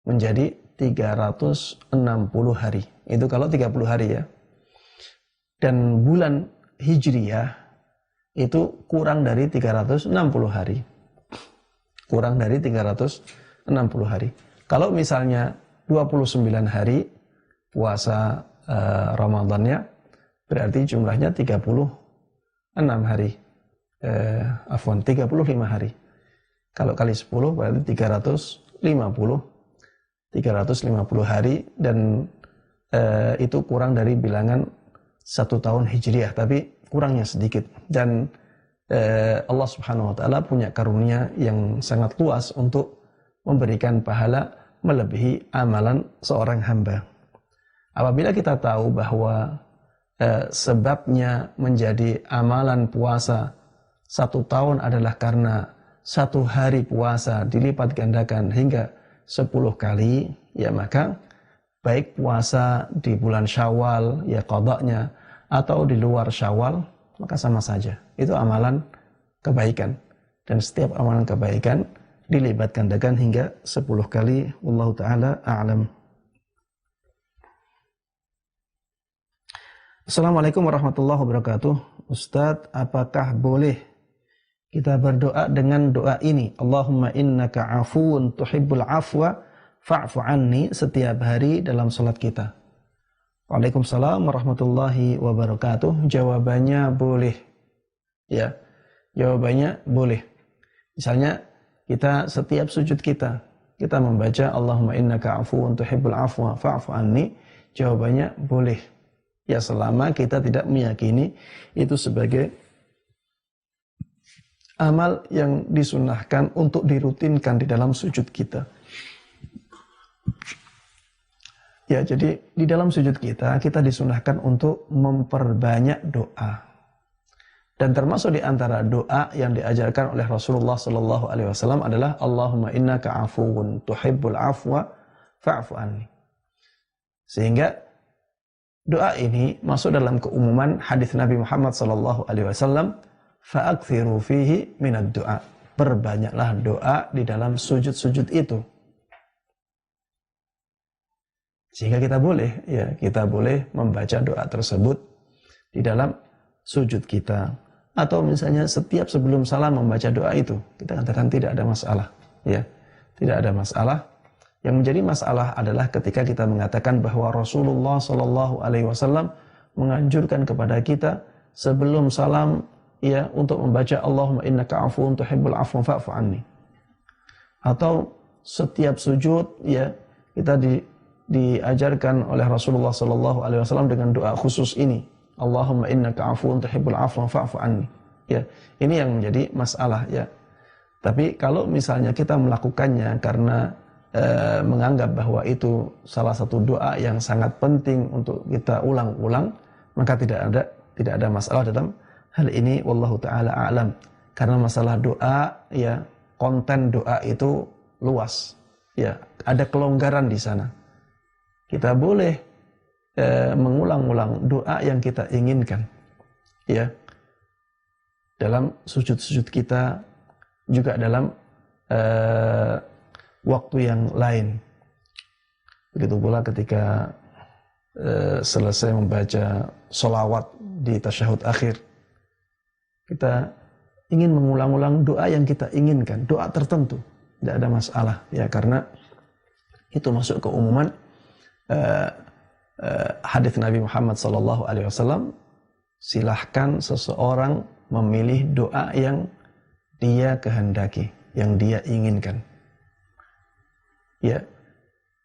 menjadi 360 hari. Itu kalau 30 hari ya. Dan bulan Hijriyah itu kurang dari 360 hari. Kurang dari 360 hari. Kalau misalnya 29 hari puasa Ramadannya, berarti jumlahnya 36 hari. 35 hari. Kalau kali 10 berarti 350 hari, dan itu kurang dari bilangan 1 tahun Hijriah, tapi kurangnya sedikit. Dan Allah Subhanahu wa taala punya karunia yang sangat luas untuk memberikan pahala melebihi amalan seorang hamba. Apabila kita tahu bahwa sebabnya menjadi amalan puasa 1 tahun adalah karena 1 hari puasa dilipat gandakan hingga 10 kali, ya maka baik puasa di bulan Syawal ya qadanya atau di luar Syawal, maka sama saja. Itu amalan kebaikan, dan setiap amalan kebaikan dilipat gandakan hingga 10 kali. Wallahu taala a'lam. Assalamualaikum warahmatullahi wabarakatuh. Ustadz, apakah boleh kita berdoa dengan doa ini? Allahumma innaka afuun tuhibbul afwa fa'fu anni, setiap hari dalam salat kita. Waalaikumsalam warahmatullahi wabarakatuh. Jawabannya boleh. Ya, jawabannya boleh. Misalnya kita setiap sujud kita membaca Allahumma innaka afuun tuhibbul afwa fa'fu anni. Jawabannya boleh. Ya, selama kita tidak meyakini itu sebagai amal yang disunahkan untuk dirutinkan di dalam sujud kita. Ya, jadi di dalam sujud kita disunahkan untuk memperbanyak doa. Dan termasuk di antara doa yang diajarkan oleh Rasulullah sallallahu alaihi wasallam adalah Allahumma innaka afuwun tuhibbul afwa fa'fu anni. Sehingga doa ini masuk dalam keumuman hadis Nabi Muhammad sallallahu alaihi wasallam, fa'akthiru fihi minad du'a. Perbanyaklah doa di dalam sujud-sujud itu. Sehingga kita boleh membaca doa tersebut di dalam sujud kita. Atau misalnya setiap sebelum salam membaca doa itu, kita katakan tidak ada masalah, ya. Tidak ada masalah. Yang menjadi masalah adalah ketika kita mengatakan bahwa Rasulullah sallallahu alaihi wasallam menganjurkan kepada kita sebelum salam ya untuk membaca Allahumma innaka afuwun tuhibbul afwa fa'fu anni. Atau setiap sujud ya kita diajarkan oleh Rasulullah sallallahu alaihi wasallam dengan doa khusus ini, Allahumma innaka afuwun tuhibbul afwa fa'fu anni. Ya, ini yang menjadi masalah ya. Tapi kalau misalnya kita melakukannya karena menganggap bahwa itu salah satu doa yang sangat penting untuk kita ulang-ulang, maka tidak ada masalah dalam hal ini. Wallahu taala a'lam. Karena masalah doa ya, konten doa itu luas ya, ada kelonggaran di sana. Kita boleh mengulang-ulang doa yang kita inginkan ya, dalam sujud-sujud kita, juga dalam waktu yang lain. Begitu pula ketika selesai membaca sholawat di tasyahud akhir, kita ingin mengulang-ulang doa yang kita inginkan, doa tertentu, tidak ada masalah ya, karena itu masuk ke umuman hadis Nabi Muhammad SAW. Silahkan seseorang memilih doa yang dia kehendaki, yang dia inginkan. Ya,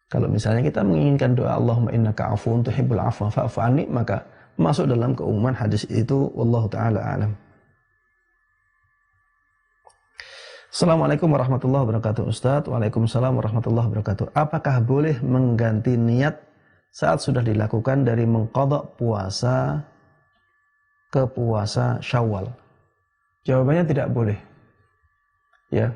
kalau misalnya kita menginginkan doa Allahumma innaka afuwun tuhibbul afwa fa'fu anni, maka masuk dalam keumuman hadis itu. Wallahu taala a'lam. Assalamualaikum warahmatullahi wabarakatuh Ustadz. Waalaikumsalam warahmatullahi wabarakatuh. Apakah boleh mengganti niat saat sudah dilakukan dari mengqadha puasa ke puasa Syawal? Jawabannya tidak boleh. Ya.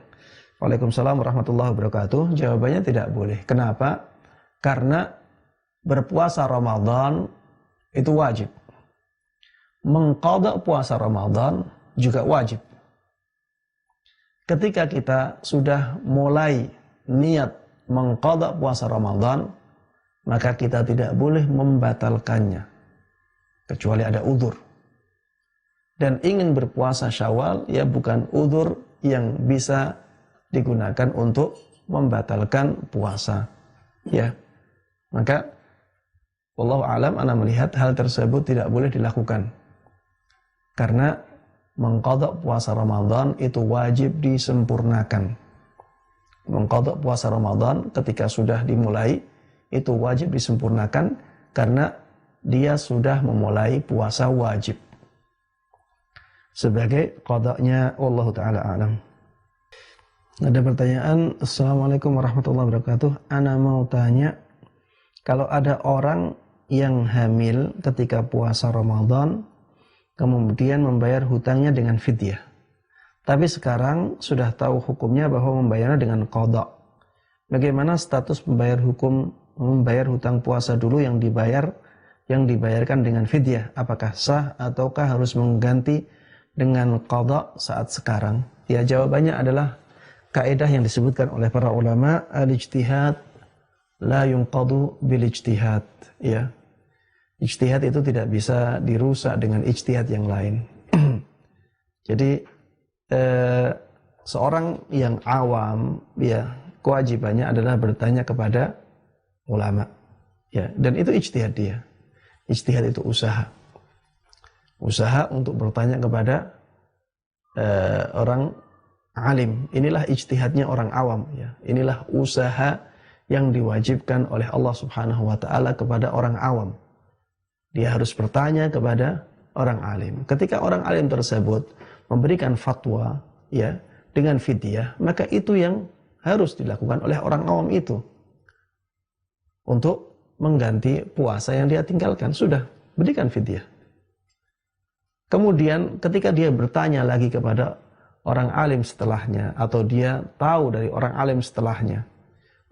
Waalaikumsalam warahmatullahi wabarakatuh. Jawabannya tidak boleh. Kenapa? Karena berpuasa Ramadan itu wajib. Mengqadha puasa Ramadan juga wajib. Ketika kita sudah mulai niat mengqadha puasa Ramadan, maka kita tidak boleh membatalkannya kecuali ada udzur. Dan ingin berpuasa Syawal ya bukan udzur yang bisa digunakan untuk membatalkan puasa. Ya. Maka wallahu alam, ana melihat hal tersebut tidak boleh dilakukan. Karena mengqadha puasa Ramadan itu wajib disempurnakan. Mengqadha puasa Ramadan ketika sudah dimulai itu wajib disempurnakan karena dia sudah memulai puasa wajib. Sebagai qadanya wallahu taala alam. Ada pertanyaan, Assalamualaikum warahmatullahi wabarakatuh. Ana mau tanya, kalau ada orang yang hamil ketika puasa Ramadan, kemudian membayar hutangnya dengan fidyah. Tapi sekarang sudah tahu hukumnya bahwa membayarnya dengan qadha. Bagaimana status membayar hutang puasa dulu yang dibayarkan dengan fidyah? Apakah sah ataukah harus mengganti dengan qadha saat sekarang? Ya, jawabannya adalah kaidah yang disebutkan oleh para ulama, al-ijtihad la yunqadu bil ijtihad, ya. Ijtihad itu tidak bisa dirusak dengan ijtihad yang lain. Jadi seorang yang awam ya kewajibannya adalah bertanya kepada ulama, ya, dan itu ijtihad dia. Ijtihad itu usaha untuk bertanya kepada orang alim. Inilah ijtihadnya orang awam, ya. Inilah usaha yang diwajibkan oleh Allah Subhanahu wa taala kepada orang awam. Dia harus bertanya kepada orang alim. Ketika orang alim tersebut memberikan fatwa ya dengan fidyah, maka itu yang harus dilakukan oleh orang awam itu untuk mengganti puasa yang dia tinggalkan. Sudah, berikan fidyah. Kemudian ketika dia bertanya lagi kepada orang alim setelahnya, atau dia tahu dari orang alim setelahnya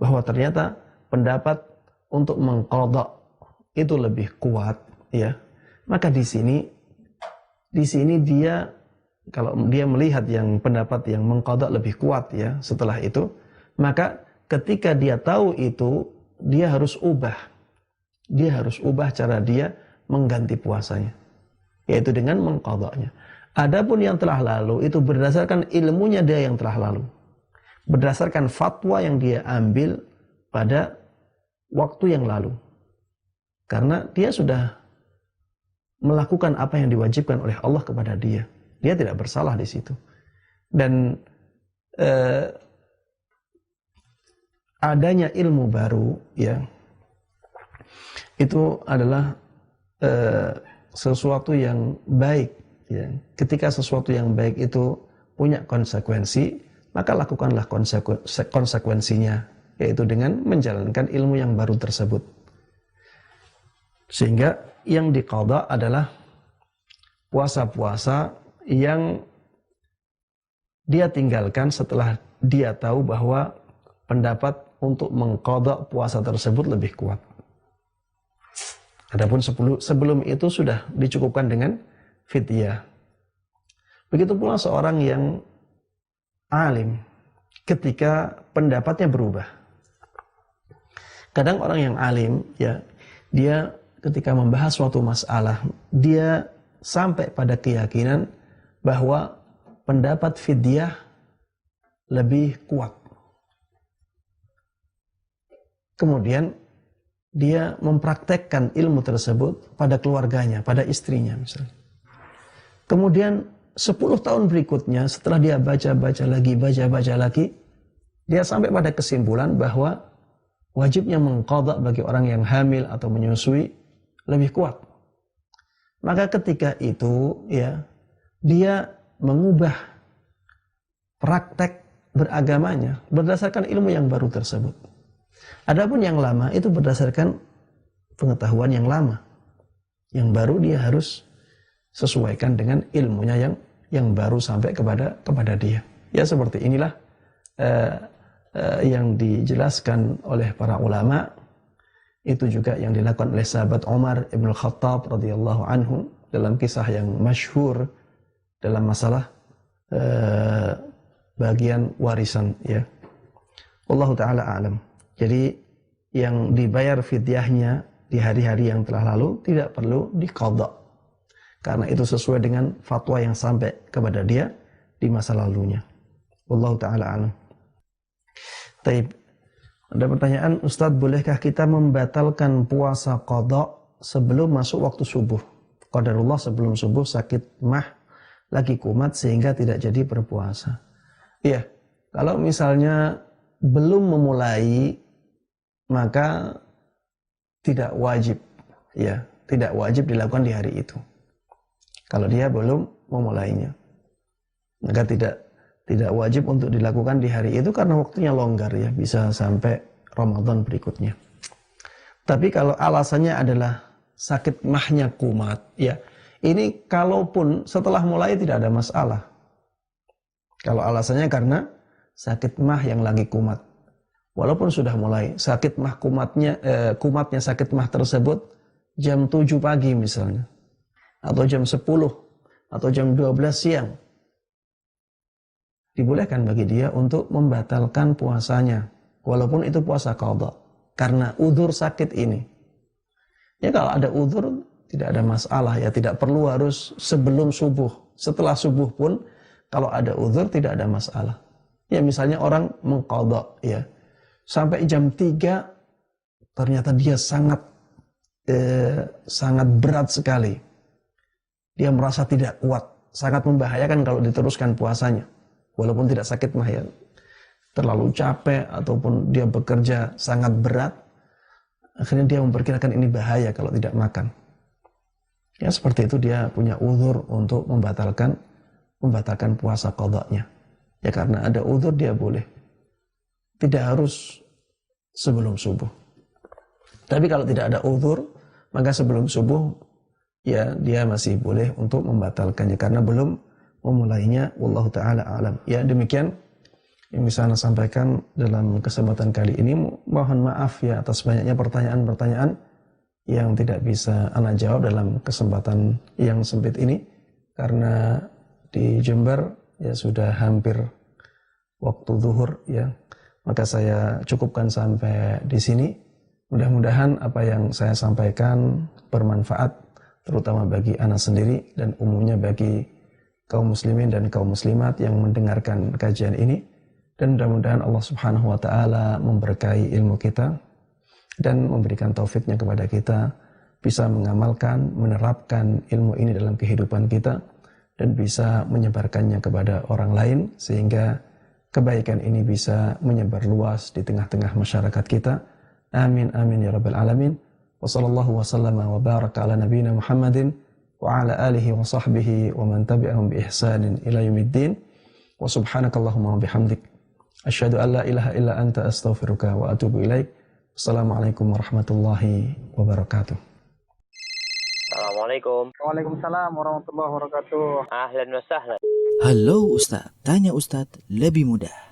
bahwa ternyata pendapat untuk mengqadha itu lebih kuat, ya, maka di sini dia, kalau dia melihat yang pendapat yang mengqadha lebih kuat, ya, setelah itu, maka ketika dia tahu itu, dia harus ubah cara dia mengganti puasanya, yaitu dengan mengqadhanya. Adapun yang telah lalu itu berdasarkan ilmunya dia yang telah lalu, berdasarkan fatwa yang dia ambil pada waktu yang lalu, karena dia sudah melakukan apa yang diwajibkan oleh Allah kepada dia. Dia tidak bersalah di situ. Dan adanya ilmu baru, ya, itu adalah sesuatu yang baik. Ya. Ketika sesuatu yang baik itu punya konsekuensi, maka lakukanlah konsekuensinya, yaitu dengan menjalankan ilmu yang baru tersebut. Sehingga yang diqadha adalah puasa-puasa yang dia tinggalkan setelah dia tahu bahwa pendapat untuk mengqadha puasa tersebut lebih kuat. Adapun sebelum itu sudah dicukupkan dengan fidyah. Begitu pula seorang yang alim ketika pendapatnya berubah. Kadang orang yang alim, ya, dia ketika membahas suatu masalah, dia sampai pada keyakinan bahwa pendapat fidyah lebih kuat. Kemudian dia mempraktekkan ilmu tersebut pada keluarganya, pada istrinya misalnya. Kemudian 10 tahun berikutnya setelah dia baca-baca lagi, dia sampai pada kesimpulan bahwa wajibnya mengqadha bagi orang yang hamil atau menyusui lebih kuat. Maka ketika itu, ya, dia mengubah praktek beragamanya berdasarkan ilmu yang baru tersebut. Adapun yang lama itu berdasarkan pengetahuan yang lama. Yang baru dia harus sesuaikan dengan ilmunya yang baru sampai kepada dia. Ya, seperti inilah eh, yang dijelaskan oleh para ulama itu juga yang dilakukan oleh sahabat Umar ibn Khattab radhiyallahu anhu dalam kisah yang masyhur dalam masalah bagian warisan ya. Wallahu taala alam. Jadi yang dibayar fidyahnya di hari-hari yang telah lalu tidak perlu diqadha karena itu sesuai dengan fatwa yang sampai kepada dia di masa lalunya. Wallahu taala alam. Taib. Ada pertanyaan, Ustadz, bolehkah kita membatalkan puasa qadha sebelum masuk waktu subuh? Qadarullah sebelum subuh sakit mah lagi kumat sehingga tidak jadi berpuasa. Iya, kalau misalnya belum memulai maka tidak wajib ya, tidak wajib dilakukan di hari itu. Kalau dia belum memulainya, maka tidak wajib untuk dilakukan di hari itu karena waktunya longgar ya, bisa sampai Ramadan berikutnya. Tapi kalau alasannya adalah sakit mahnya kumat ya, ini kalaupun setelah mulai tidak ada masalah. Kalau alasannya karena sakit mah yang lagi kumat, walaupun sudah mulai sakit mah kumatnya sakit mah tersebut jam 7 pagi misalnya, atau jam 10 atau jam 12 siang, dibolehkan bagi dia untuk membatalkan puasanya walaupun itu puasa qadha karena udzur sakit ini. Ya kalau ada udzur tidak ada masalah ya, tidak perlu harus sebelum subuh. Setelah subuh pun kalau ada udzur tidak ada masalah. Ya misalnya orang mengqadha ya sampai jam 3 ternyata dia sangat berat sekali. Dia merasa tidak kuat, sangat membahayakan kalau diteruskan puasanya. Walaupun tidak sakit mah ya, terlalu capek ataupun dia bekerja sangat berat, akhirnya dia memperkirakan ini bahaya kalau tidak makan. Ya seperti itu dia punya uzur untuk membatalkan puasa qadhanya. Ya karena ada uzur dia boleh. Tidak harus sebelum subuh. Tapi kalau tidak ada uzur, maka sebelum subuh ya dia masih boleh untuk membatalkannya karena belum memulainya. Wallahu ta'ala alam. Ya demikian yang bisa Anda sampaikan dalam kesempatan kali ini. Mohon maaf ya atas banyaknya pertanyaan-pertanyaan yang tidak bisa Anda jawab dalam kesempatan yang sempit ini karena di Jember ya sudah hampir waktu zuhur ya. Maka saya cukupkan sampai di sini. Mudah-mudahan apa yang saya sampaikan bermanfaat terutama bagi Anda sendiri dan umumnya bagi kaum muslimin dan kaum muslimat yang mendengarkan kajian ini, dan mudah-mudahan Allah Subhanahu wa taala memberkahi ilmu kita dan memberikan taufiknya kepada kita bisa mengamalkan, menerapkan ilmu ini dalam kehidupan kita dan bisa menyebarkannya kepada orang lain sehingga kebaikan ini bisa menyebar luas di tengah-tengah masyarakat kita. Amin amin ya rabbal alamin. Wa sallallahu wa sallama wa baraka ala nabiyyina Muhammadin wa ala alihi wa sahbihi wa man tabi'ahum bi ihsanin ila yaumiddin. Wa subhanakallahumma wa bihamdik asyhadu an la ilaha illa anta astaghfiruka wa atubu ilaik. Assalamualaikum warahmatullahi wabarakatuh. Assalamualaikum. Waalaikumsalam warahmatullahi wabarakatuh. Ahlan wa sahlan. Halo Ustadz, tanya Ustadz lebih mudah.